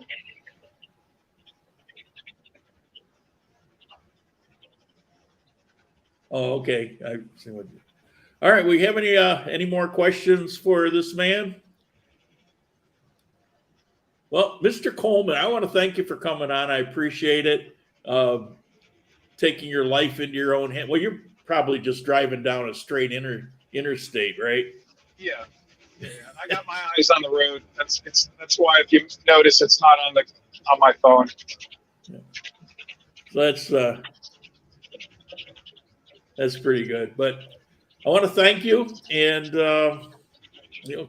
Speaker 2: Oh, okay. I see what. All right. We have any more questions for this man? Well, Mr. Coleman, I want to thank you for coming on. I appreciate it. Taking your life into your own hand. Well, you're probably just driving down a straight interstate, right?
Speaker 3: Yeah. I got my eyes on the road. That's why, if you notice, it's not on my phone.
Speaker 2: Yeah. So that's pretty good. But I want to thank you, and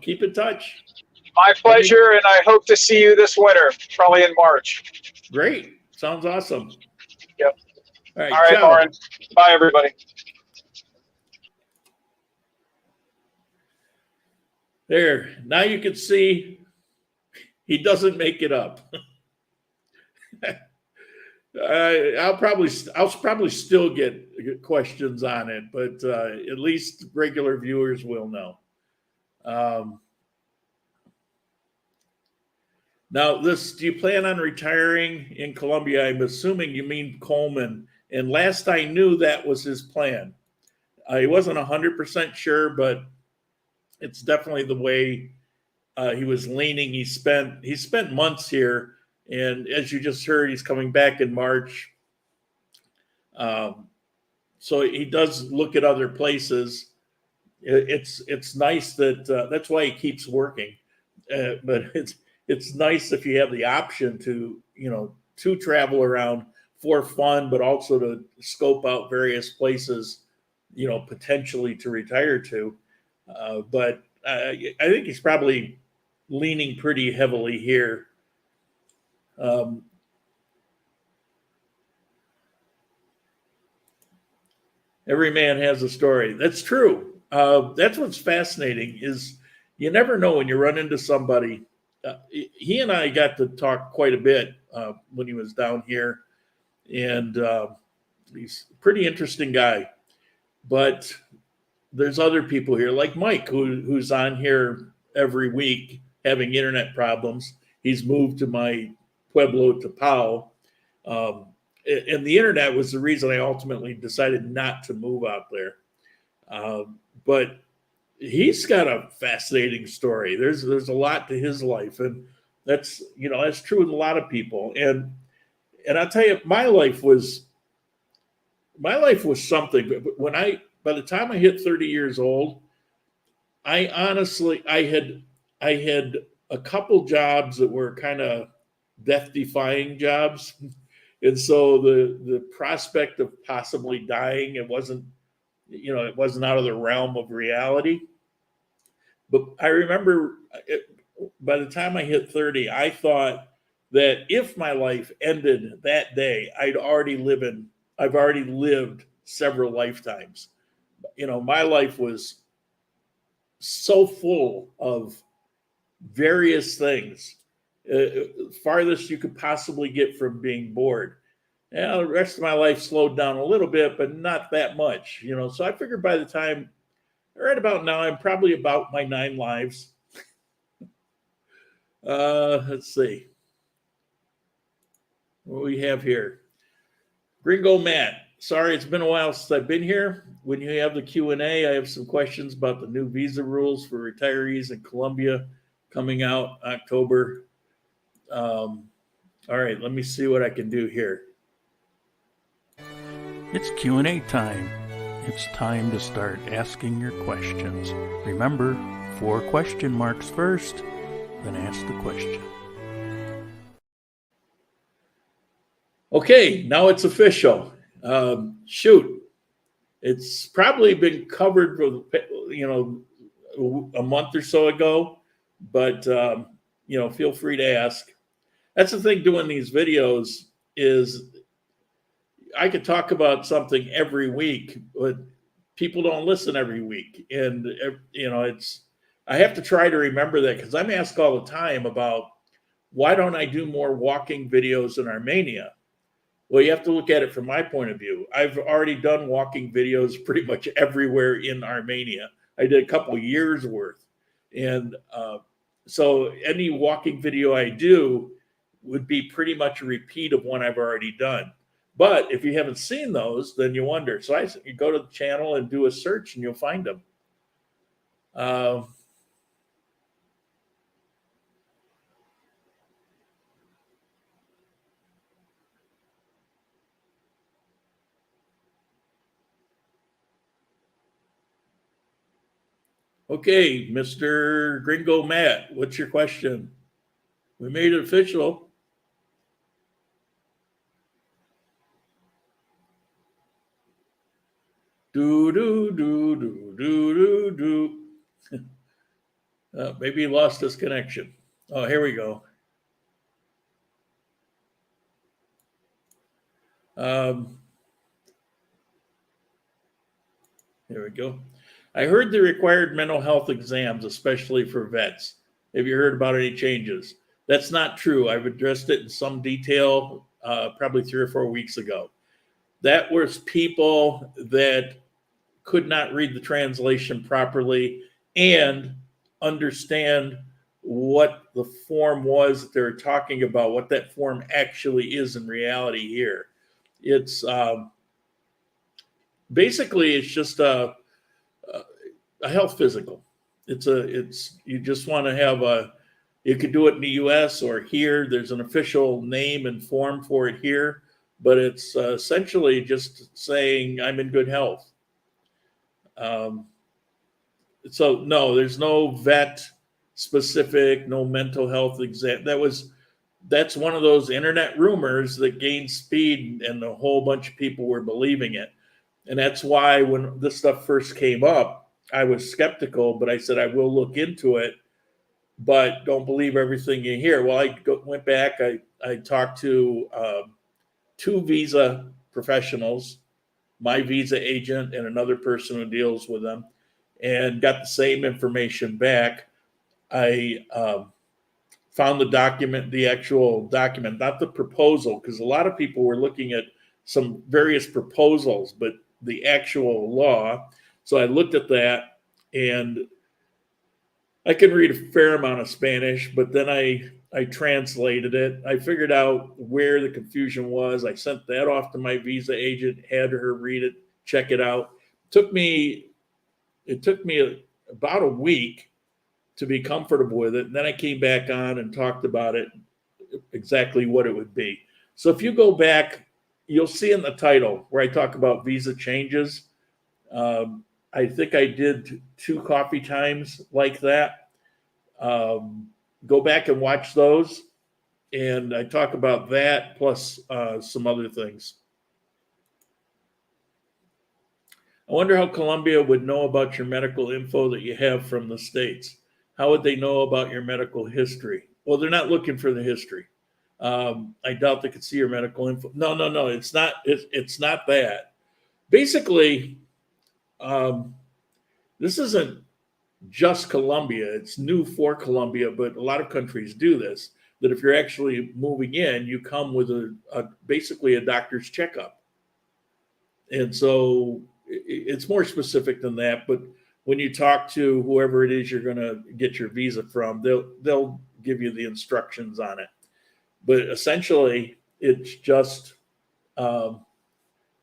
Speaker 2: keep in touch.
Speaker 3: My pleasure, and I hope to see you this winter, probably in March.
Speaker 2: Great. Sounds awesome.
Speaker 3: Yep.
Speaker 2: All right,
Speaker 3: ciao. Lauren. Bye, everybody.
Speaker 2: There. Now you can see he doesn't make it up. I'll probably still get questions on it, but at least regular viewers will know. Now, do you plan on retiring in Colombia? I'm assuming you mean Coleman. And last I knew, that was his plan. He wasn't 100% sure, but it's definitely the way he was leaning. He spent months here, and as you just heard, he's coming back in March. So he does look at other places. It's nice that that's why he keeps working. But it's nice if you have the option to travel around for fun, but also to scope out various places, potentially to retire to. But I think he's probably leaning pretty heavily here. Every man has a story. That's true. That's what's fascinating is you never know when you run into somebody. He and I got to talk quite a bit when he was down here, and he's a pretty interesting guy. But there's other people here, like Mike, who's on here every week having internet problems. He's moved to my Pueblo, Tapao. And the internet was the reason I ultimately decided not to move out there. But he's got a fascinating story. There's a lot to his life, and that's true with a lot of people. And I'll tell you, my life was something. But by the time I hit 30 years old, I had a couple jobs that were kind of death-defying jobs. And so the prospect of possibly dying, it wasn't out of the realm of reality. But I remember by the time I hit 30, I thought that if my life ended that day, I've already lived several lifetimes. My life was so full of various things. Farthest you could possibly get from being bored. The rest of my life slowed down a little bit, but not that much, So I figured by the time, right about now, I'm probably about my 9 lives. Let's see. What do we have here? Gringo Matt. Sorry, it's been a while since I've been here. When you have the Q&A, I have some questions about the new visa rules for retirees in Colombia coming out October. All right, let me see what I can do here.
Speaker 4: It's Q&A time. It's time to start asking your questions. Remember, 4 question marks first, then ask the question.
Speaker 2: Okay, now it's official. Shoot, it's probably been covered for a month or so ago, but feel free to ask. That's the thing doing these videos is I could talk about something every week, but people don't listen every week. And, I have to try to remember that because I'm asked all the time about why don't I do more walking videos in Armenia? Well, you have to look at it from my point of view. I've already done walking videos pretty much everywhere in Armenia. I did a couple years worth. And so any walking video I do would be pretty much a repeat of one I've already done. But if you haven't seen those, then you wonder. So you go to the channel and do a search and you'll find them. Okay, Mr. Gringo Matt, what's your question? We made it official. Maybe he lost his connection. Oh, here we go. Here we go. I heard the required mental health exams, especially for vets. Have you heard about any changes? That's not true. I've addressed it in some detail probably 3 or 4 weeks ago. That was people that could not read the translation properly and understand what the form was that they were talking about, what that form actually is in reality here. It's basically, it's just a health physical. You just want to have you could do it in the US or here. There's an official name and form for it here, but it's essentially just saying I'm in good health. So no, there's no vet specific, no mental health exam. That's one of those internet rumors that gained speed and a whole bunch of people were believing it. And that's why when this stuff first came up, I was skeptical, but I said, I will look into it, but don't believe everything you hear. Well, went back, I talked to 2 visa professionals, my visa agent and another person who deals with them, and got the same information back. I found the document, the actual document, not the proposal, because a lot of people were looking at some various proposals, but the actual law. So I looked at that, and I can read a fair amount of Spanish, but then I translated it. I figured out where the confusion was. I sent that off to my visa agent, had her read it, check it out. It took me about a week to be comfortable with it. And then I came back on and talked about it, exactly what it would be. So if you go back, you'll see in the title where I talk about visa changes. I think I did 2 coffee times like that. Go back and watch those. And I talk about that plus some other things. I wonder how Colombia would know about your medical info that you have from the States. How would they know about your medical history? Well, they're not looking for the history. I doubt they could see your medical info. No. It's not. It's not that. Basically, this isn't just Colombia. It's new for Colombia, but a lot of countries do this. That if you're actually moving in, you come with basically a doctor's checkup, and so it's more specific than that. But when you talk to whoever it is you're going to get your visa from, they'll give you the instructions on it. But essentially, it's just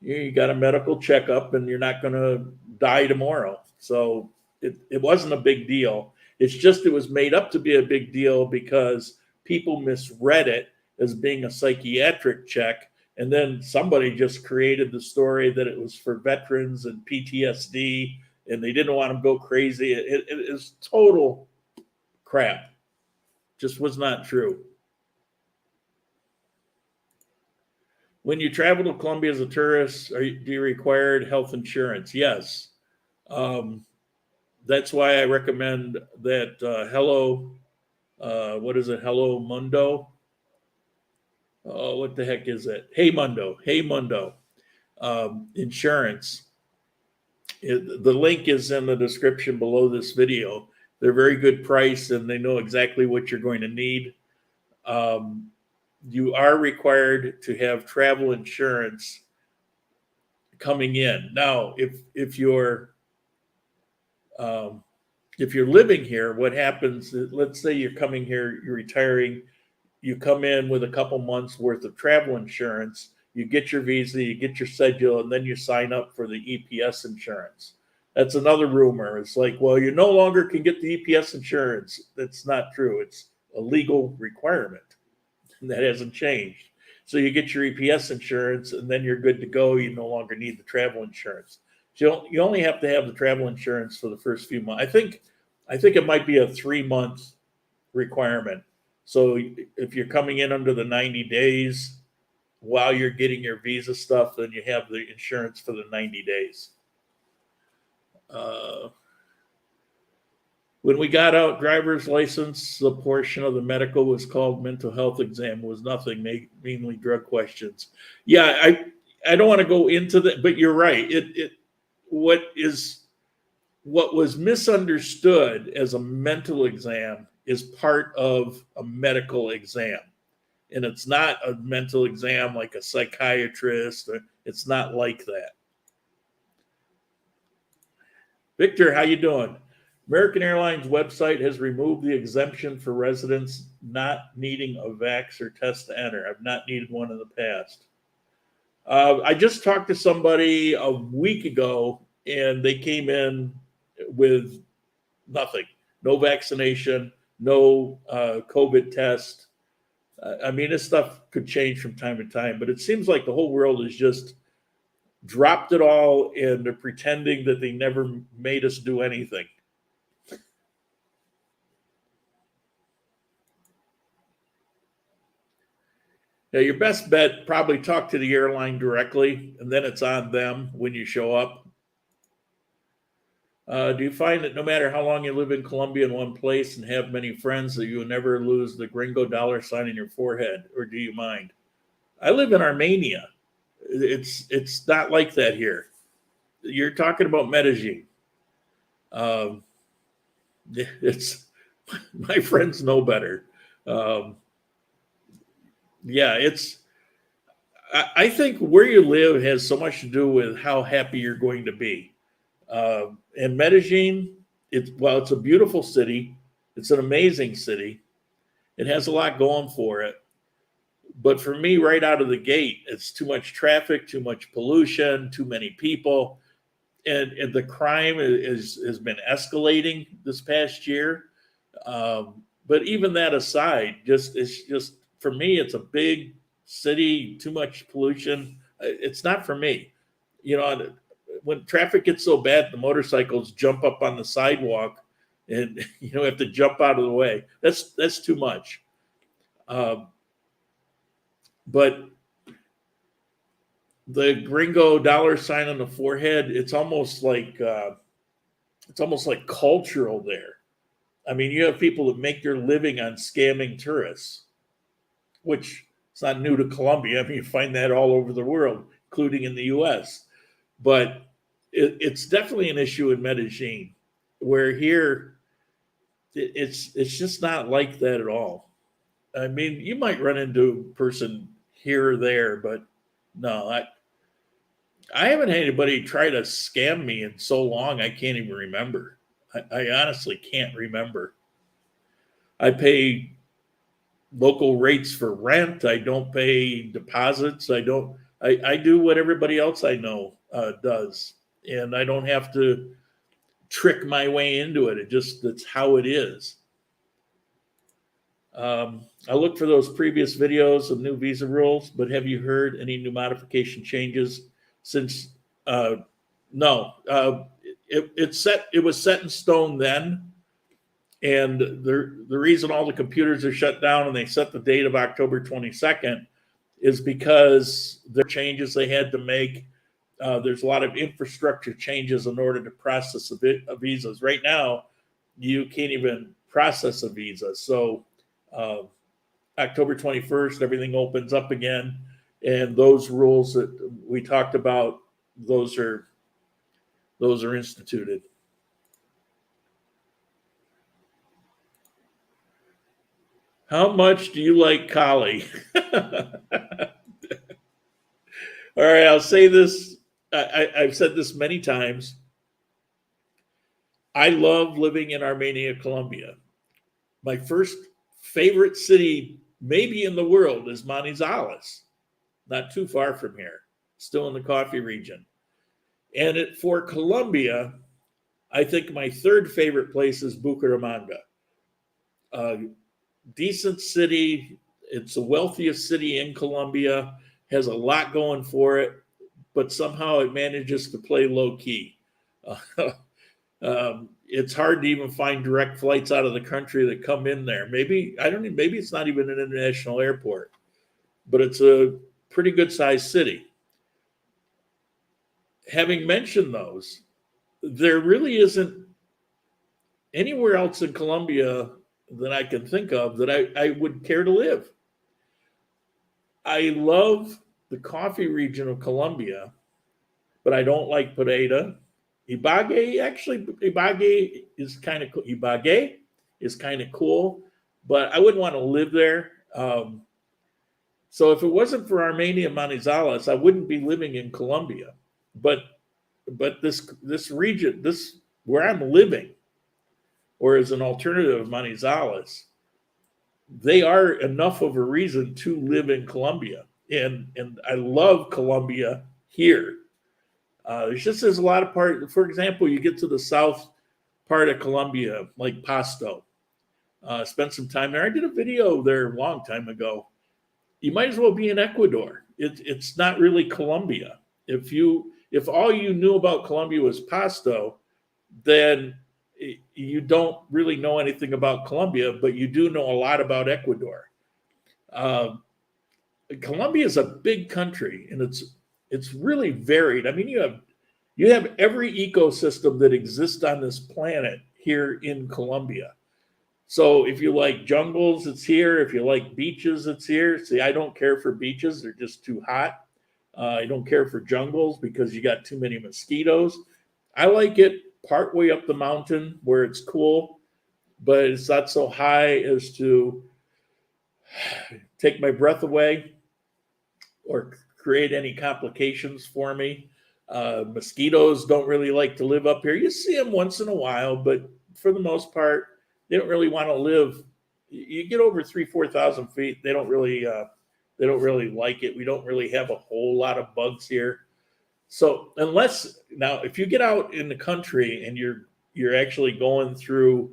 Speaker 2: you got a medical checkup, and you're not going to die tomorrow. So it wasn't a big deal. It's just it was made up to be a big deal because people misread it as being a psychiatric check. And then somebody just created the story that it was for veterans and PTSD, and they didn't want them to go crazy. It is total crap. Just was not true. When you travel to Colombia as a tourist, do you require health insurance? Yes. That's why I recommend that Hello Mundo. Oh, what the heck is that? Hey Mundo insurance. The link is in the description below this video. They're very good price, and they know exactly what you're going to need. You are required to have travel insurance coming in. Now, if you're living here, what happens? Let's say you're coming here, you're retiring. You come in with a couple months worth of travel insurance, you get your visa, you get your schedule, and then you sign up for the EPS insurance. That's another rumor. It's like, well, you no longer can get the EPS insurance. That's not true. It's a legal requirement. And that hasn't changed. So you get your EPS insurance, and then you're good to go. You no longer need the travel insurance. So you only have to have the travel insurance for the first few months. I think it might be a 3-month requirement. So if you're coming in under the 90 days while you're getting your visa stuff, then you have the insurance for the 90 days. When we got out driver's license, the portion of the medical was called mental health exam. It was nothing, mainly drug questions. Yeah, I don't want to go into that, but you're right. What was misunderstood as a mental exam is part of a medical exam. And it's not a mental exam like a psychiatrist. It's not like that. Victor, how you doing? American Airlines website has removed the exemption for residents not needing a vax or test to enter. I've not needed one in the past. I just talked to somebody a week ago, and they came in with nothing. No vaccination, no COVID test. I mean, this stuff could change from time to time, but it seems like the whole world has just dropped it all, and they're pretending that they never made us do anything. Now, your best bet, probably talk to the airline directly, and then it's on them when you show up. Do you find that no matter how long you live in Colombia in one place and have many friends, that you will never lose the gringo dollar sign in your forehead, or do you mind? I live in Armenia. It's not like that here. You're talking about Medellin. It's my friends know better. Yeah, I think where you live has so much to do with how happy you're going to be. And Medellin, it's a beautiful city. It's an amazing city. It has a lot going for it. But for me, right out of the gate, it's too much traffic, too much pollution, too many people. And the crime has been escalating this past year. But even that aside, it's just for me, it's a big city, too much pollution. It's not for me. You know, when traffic gets so bad, the motorcycles jump up on the sidewalk, and have to jump out of the way. That's too much. But the gringo dollar sign on the forehead, it's almost like cultural there. I mean, you have people that make their living on scamming tourists, which is not new to Colombia. I mean, you find that all over the world, including in the US. But it's definitely an issue in Medellin, where here it's just not like that at all. I mean, you might run into a person here or there, but no, I haven't had anybody try to scam me in so long I can't even remember. I honestly can't remember. I pay local rates for rent. I don't pay deposits. I do what everybody else I know does. And I don't have to trick my way into it. That's how it is. I looked for those previous videos of new visa rules, but have you heard any new modification changes since? No. It was set in stone then. And the reason all the computers are shut down and they set the date of October 22nd is because there are changes they had to make. There's a lot of infrastructure changes in order to process visas. Right now, you can't even process a visa. So October 21st, everything opens up again. And those rules that we talked about, those are instituted. How much do you like Kali? All right, I'll say this. I've said this many times. I love living in Armenia, Colombia. My first favorite city, maybe in the world, is Manizales, not too far from here, still in the coffee region. And for Colombia, I think my third favorite place is Bucaramanga. Decent city. It's the wealthiest city in Colombia, has a lot going for it, but somehow it manages to play low key. It's hard to even find direct flights out of the country that come in there. Maybe it's not even an international airport, but it's a pretty good sized city. Having mentioned those, there really isn't anywhere else in Colombia that I can think of that I would care to live. I love the coffee region of Colombia, but I don't like Pereira. Ibagué is kind of cool. Ibagué is kind of cool, but I wouldn't want to live there. So if it wasn't for Armenia, Manizales, I wouldn't be living in Colombia. But this region, where I'm living, or as an alternative of Manizales, they are enough of a reason to live in Colombia. And I love Colombia here. There's a lot of part. For example, you get to the south part of Colombia, like Pasto. Spent some time there. I did a video there a long time ago. You might as well be in Ecuador. It's not really Colombia. If all you knew about Colombia was Pasto, then you don't really know anything about Colombia, but you do know a lot about Ecuador. Colombia is a big country, and it's really varied. I mean, you You have every ecosystem that exists on this planet here in Colombia. So if you like jungles, it's here. If you like beaches, it's here. See, I don't care for beaches. They're just too hot. I don't care for jungles because you got too many mosquitoes. I like it partway up the mountain where it's cool, but it's not so high as to take my breath away or create any complications for me. Mosquitoes don't really like to live up here. You see them once in a while, but for the most part, they don't really want to live. You get over 4,000 feet, they don't really like it. We don't really have a whole lot of bugs here. So unless now, if you get out in the country and you're actually going through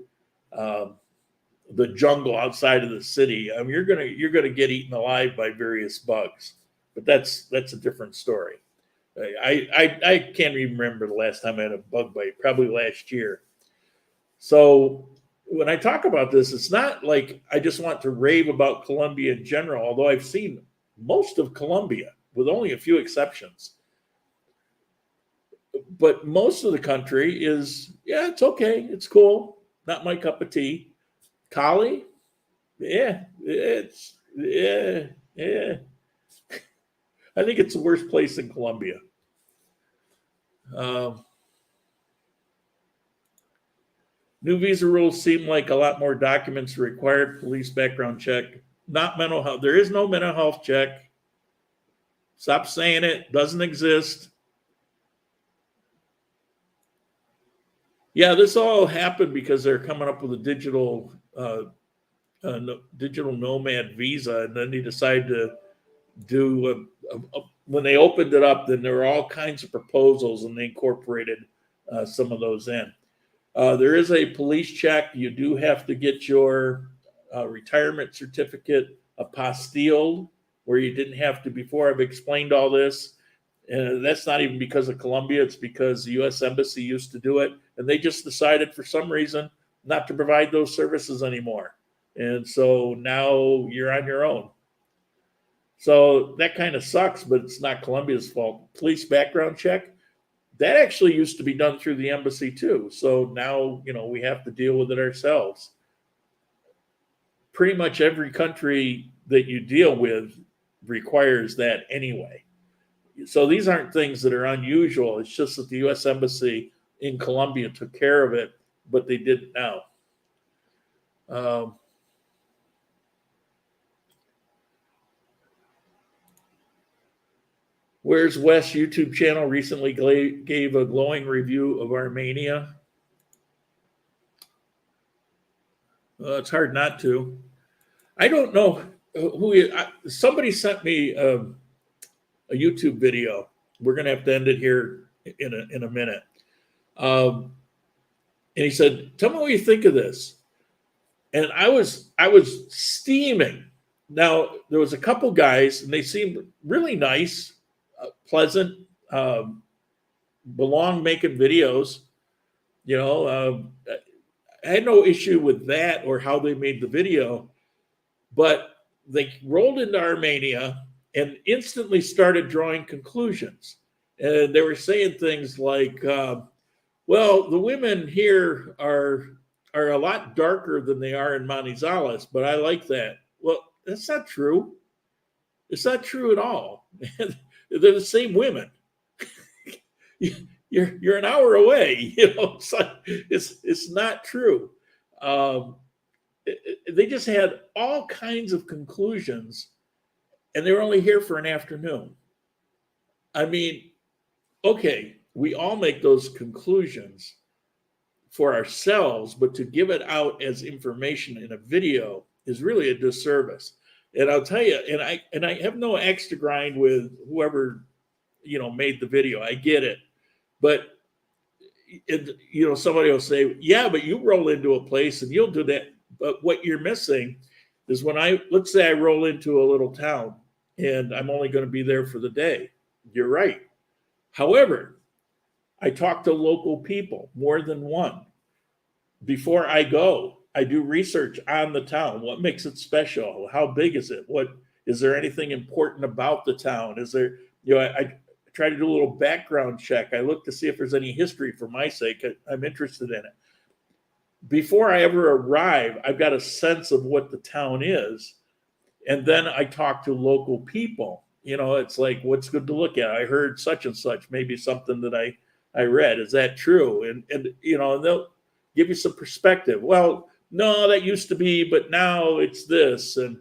Speaker 2: the jungle outside of the city, you're gonna get eaten alive by various bugs. But that's a different story. I can't even remember the last time I had a bug bite, probably last year. So when I talk about this, it's not like I just want to rave about Colombia in general, although I've seen most of Colombia with only a few exceptions. But most of the country is, yeah, it's okay. It's cool. Not my cup of tea. Cali, yeah. I think it's the worst place in Colombia. New visa rules seem like a lot more documents required. Police background check. Not mental health. There is no mental health check. Stop saying it. Doesn't exist. Yeah, this all happened because they're coming up with a digital nomad visa, and then they decided to do when they opened it up, then there were all kinds of proposals, and they incorporated some of those in. There is a police check. You do have to get your retirement certificate apostilled, where you didn't have to before. I've explained all this. And that's not even because of Colombia. It's because the U.S. Embassy used to do it. And they just decided for some reason not to provide those services anymore. And so now you're on your own. So that kind of sucks, but it's not Colombia's fault. Police background check, that actually used to be done through the embassy too. So now, we have to deal with it ourselves. Pretty much every country that you deal with requires that anyway. So these aren't things that are unusual. It's just that the U.S. Embassy in Colombia took care of it, but they didn't now. Where's Wes YouTube channel recently gave a glowing review of Armenia. It's hard not to. I don't know somebody sent me a YouTube video. We're going to have to end it here in a minute. And he said, "Tell me what you think of this." And I was steaming. Now there was a couple guys, and they seemed really nice, pleasant, belong making videos. I had no issue with that or how they made the video, but they rolled into Armenia and instantly started drawing conclusions. And they were saying things like, well, the women here are a lot darker than they are in Manizales, but I like that. Well, that's not true. It's not true at all. They're the same women. You're an hour away. It's not true. They just had all kinds of conclusions, and they were only here for an afternoon. I mean, okay, we all make those conclusions for ourselves, but to give it out as information in a video is really a disservice. And I'll tell you, and I have no axe to grind with whoever, made the video. I get it. But, somebody will say, yeah, but you roll into a place and you'll do that. But what you're missing is let's say I roll into a little town and I'm only going to be there for the day. You're right. However, I talk to local people, more than one. Before I go, I do research on the town. What makes it special? How big is it? Is there anything important about the town? Is there, I try to do a little background check. I look to see if there's any history for my sake. I'm interested in it. Before I ever arrive, I've got a sense of what the town is. And then I talk to local people. You know, it's like, what's good to look at? I heard such and such, maybe something that I read. Is that true? And you know, they'll give you some perspective. Well, no, that used to be, but now it's this. And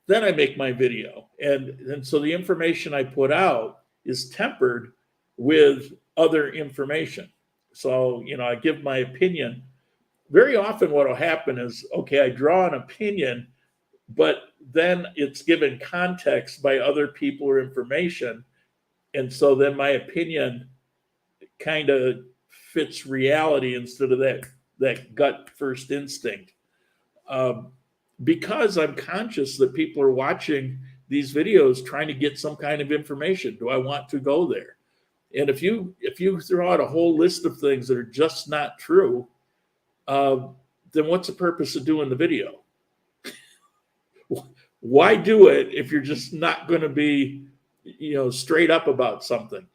Speaker 2: then I make my video. And so the information I put out is tempered with other information. So, you know, I give my opinion. Very often what will happen is, okay, I draw an opinion, but then it's given context by other people or information. And so then my opinion kind of fits reality instead of that gut first instinct. Because I'm conscious that people are watching these videos trying to get some kind of information. Do I want to go there? And if you throw out a whole list of things that are just not true, then what's the purpose of doing the video? Why do it if you're just not going to be, you know, straight up about something?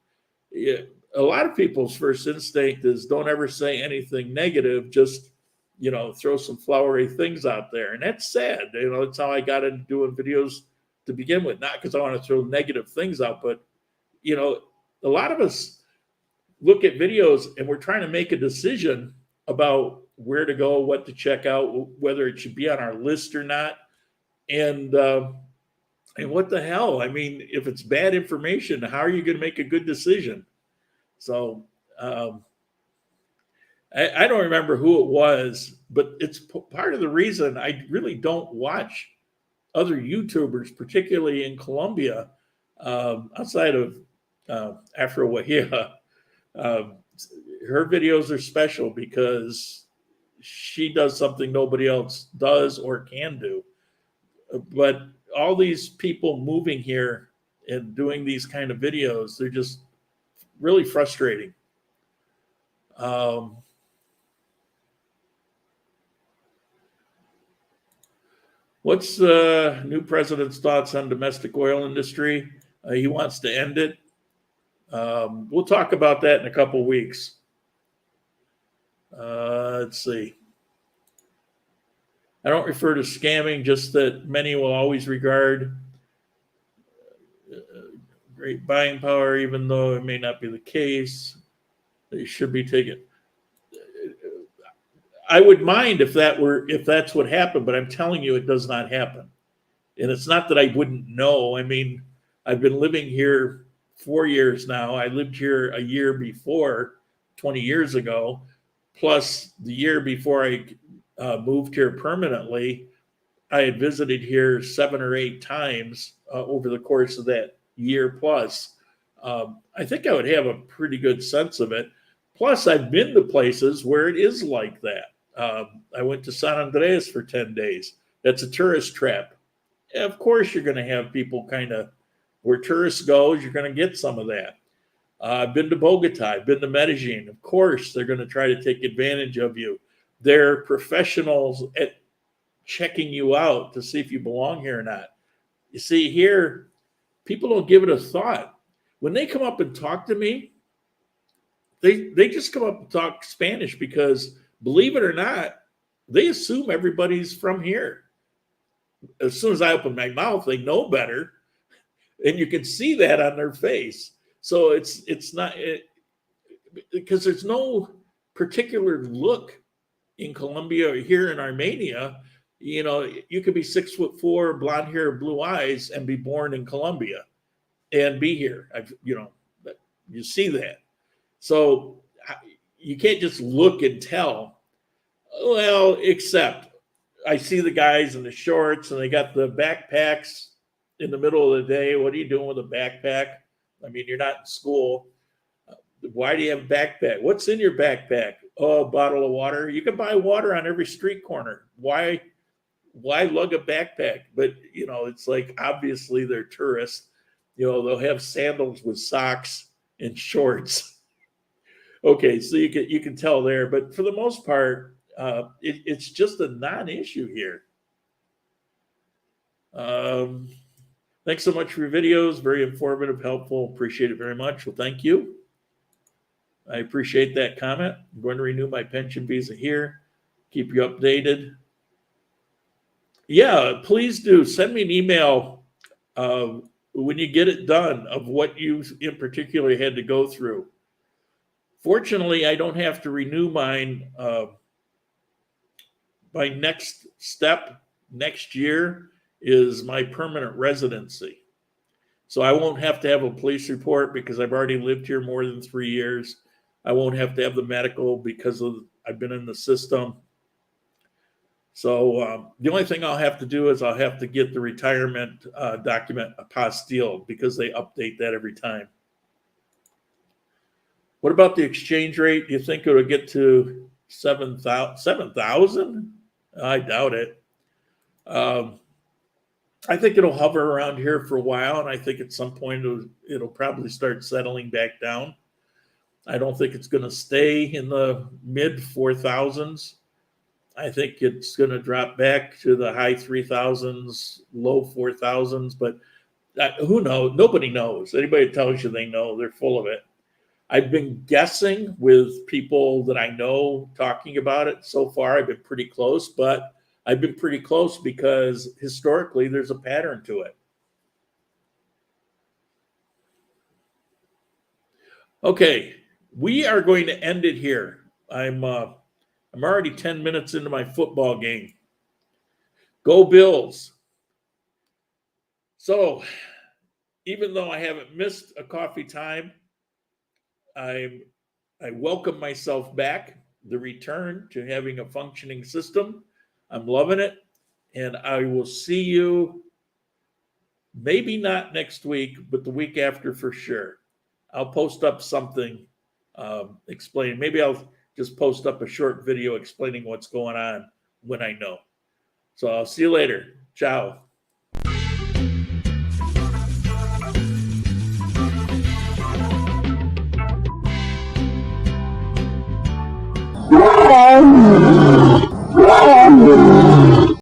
Speaker 2: A lot of people's first instinct is don't ever say anything negative, just, you know, throw some flowery things out there. And that's sad. You know, that's how I got into doing videos to begin with. Not because I want to throw negative things out, but, you know, a lot of us look at videos and we're trying to make a decision about where to go, what to check out, whether it should be on our list or not. And what the hell? I mean, if it's bad information, how are you going to make a good decision? So I don't remember who it was, but it's part of the reason I really don't watch other YouTubers, particularly in Colombia, outside of Afro Wahia. Her videos are special because she does something nobody else does or can do. But all these people moving here and doing these kind of videos, they're just really frustrating. What's the new president's thoughts on domestic oil industry? He wants to end it. We'll talk about that in a couple of weeks. Let's see. I don't refer to scamming, just that many will always regard great buying power, even though it may not be the case. They should be taken. I would mind if that's what happened, but I'm telling you, it does not happen. And it's not that I wouldn't know. I mean, I've been living here 4 years now. I lived here a year before, 20 years ago, plus the year before I moved here permanently. I had visited here 7 or 8 times over the course of that year plus. I think I would have a pretty good sense of it. Plus, I've been to places where it is like that. I went to San Andreas for 10 days. That's a tourist trap. Of course, you're going to have people kind of, where tourists go, you're going to get some of that. I've been to Bogota. I've been to Medellin. Of course, they're going to try to take advantage of you. They're professionals at checking you out to see if you belong here or not. You see, here, people don't give it a thought. When they come up and talk to me, they just come up and talk Spanish because, believe it or not, they assume everybody's from here. As soon as I open my mouth, they know better, and you can see that on their face. So it's not because there's no particular look in Colombia or here in Armenia. You know, you could be 6'4", blonde hair, blue eyes, and be born in Colombia and be here. You see that. So you can't just look and tell. Well, except I see the guys in the shorts and they got the backpacks in the middle of the day. What are you doing with a backpack? I mean, you're not in school. Why do you have a backpack? What's in your backpack? Oh, a bottle of water. You can buy water on every street corner. Why lug a backpack? But, you know, it's like, obviously they're tourists. You know, they'll have sandals with socks and shorts. Okay, so you can tell there. But for the most part, it's just a non-issue here. Thanks so much for your videos. Very informative, helpful. Appreciate it very much. Well, thank you. I appreciate that comment. I'm going to renew my pension visa here. Keep you updated. Yeah, please do. Send me an email when you get it done of what you in particular had to go through. Fortunately, I don't have to renew mine. My next step next year is my permanent residency. So I won't have to have a police report because I've already lived here more than 3 years. I won't have to have the medical because I've been in the system. So the only thing I'll have to do is I'll have to get the retirement document apostilled because they update that every time. What about the exchange rate? Do you think it'll get to 7,000? I doubt it. I think it'll hover around here for a while, and I think at some point it'll probably start settling back down. I don't think it's going to stay in the mid 4,000s. I think it's going to drop back to the high 3,000s, low 4,000s, but who knows? Nobody knows. Anybody that tells you they know, they're full of it. I've been guessing with people that I know talking about it so far. I've been pretty close, but I've been pretty close because historically there's a pattern to it. Okay, we are going to end it here. I'm already 10 minutes into my football game. Go Bills. So, even though I haven't missed a coffee time, I welcome myself back, the return to having a functioning system. I'm loving it, and I will see you maybe not next week, but the week after for sure. I'll post up something explaining. Maybe I'll just post up a short video explaining what's going on when I know. So I'll see you later. Ciao.
Speaker 5: Oh,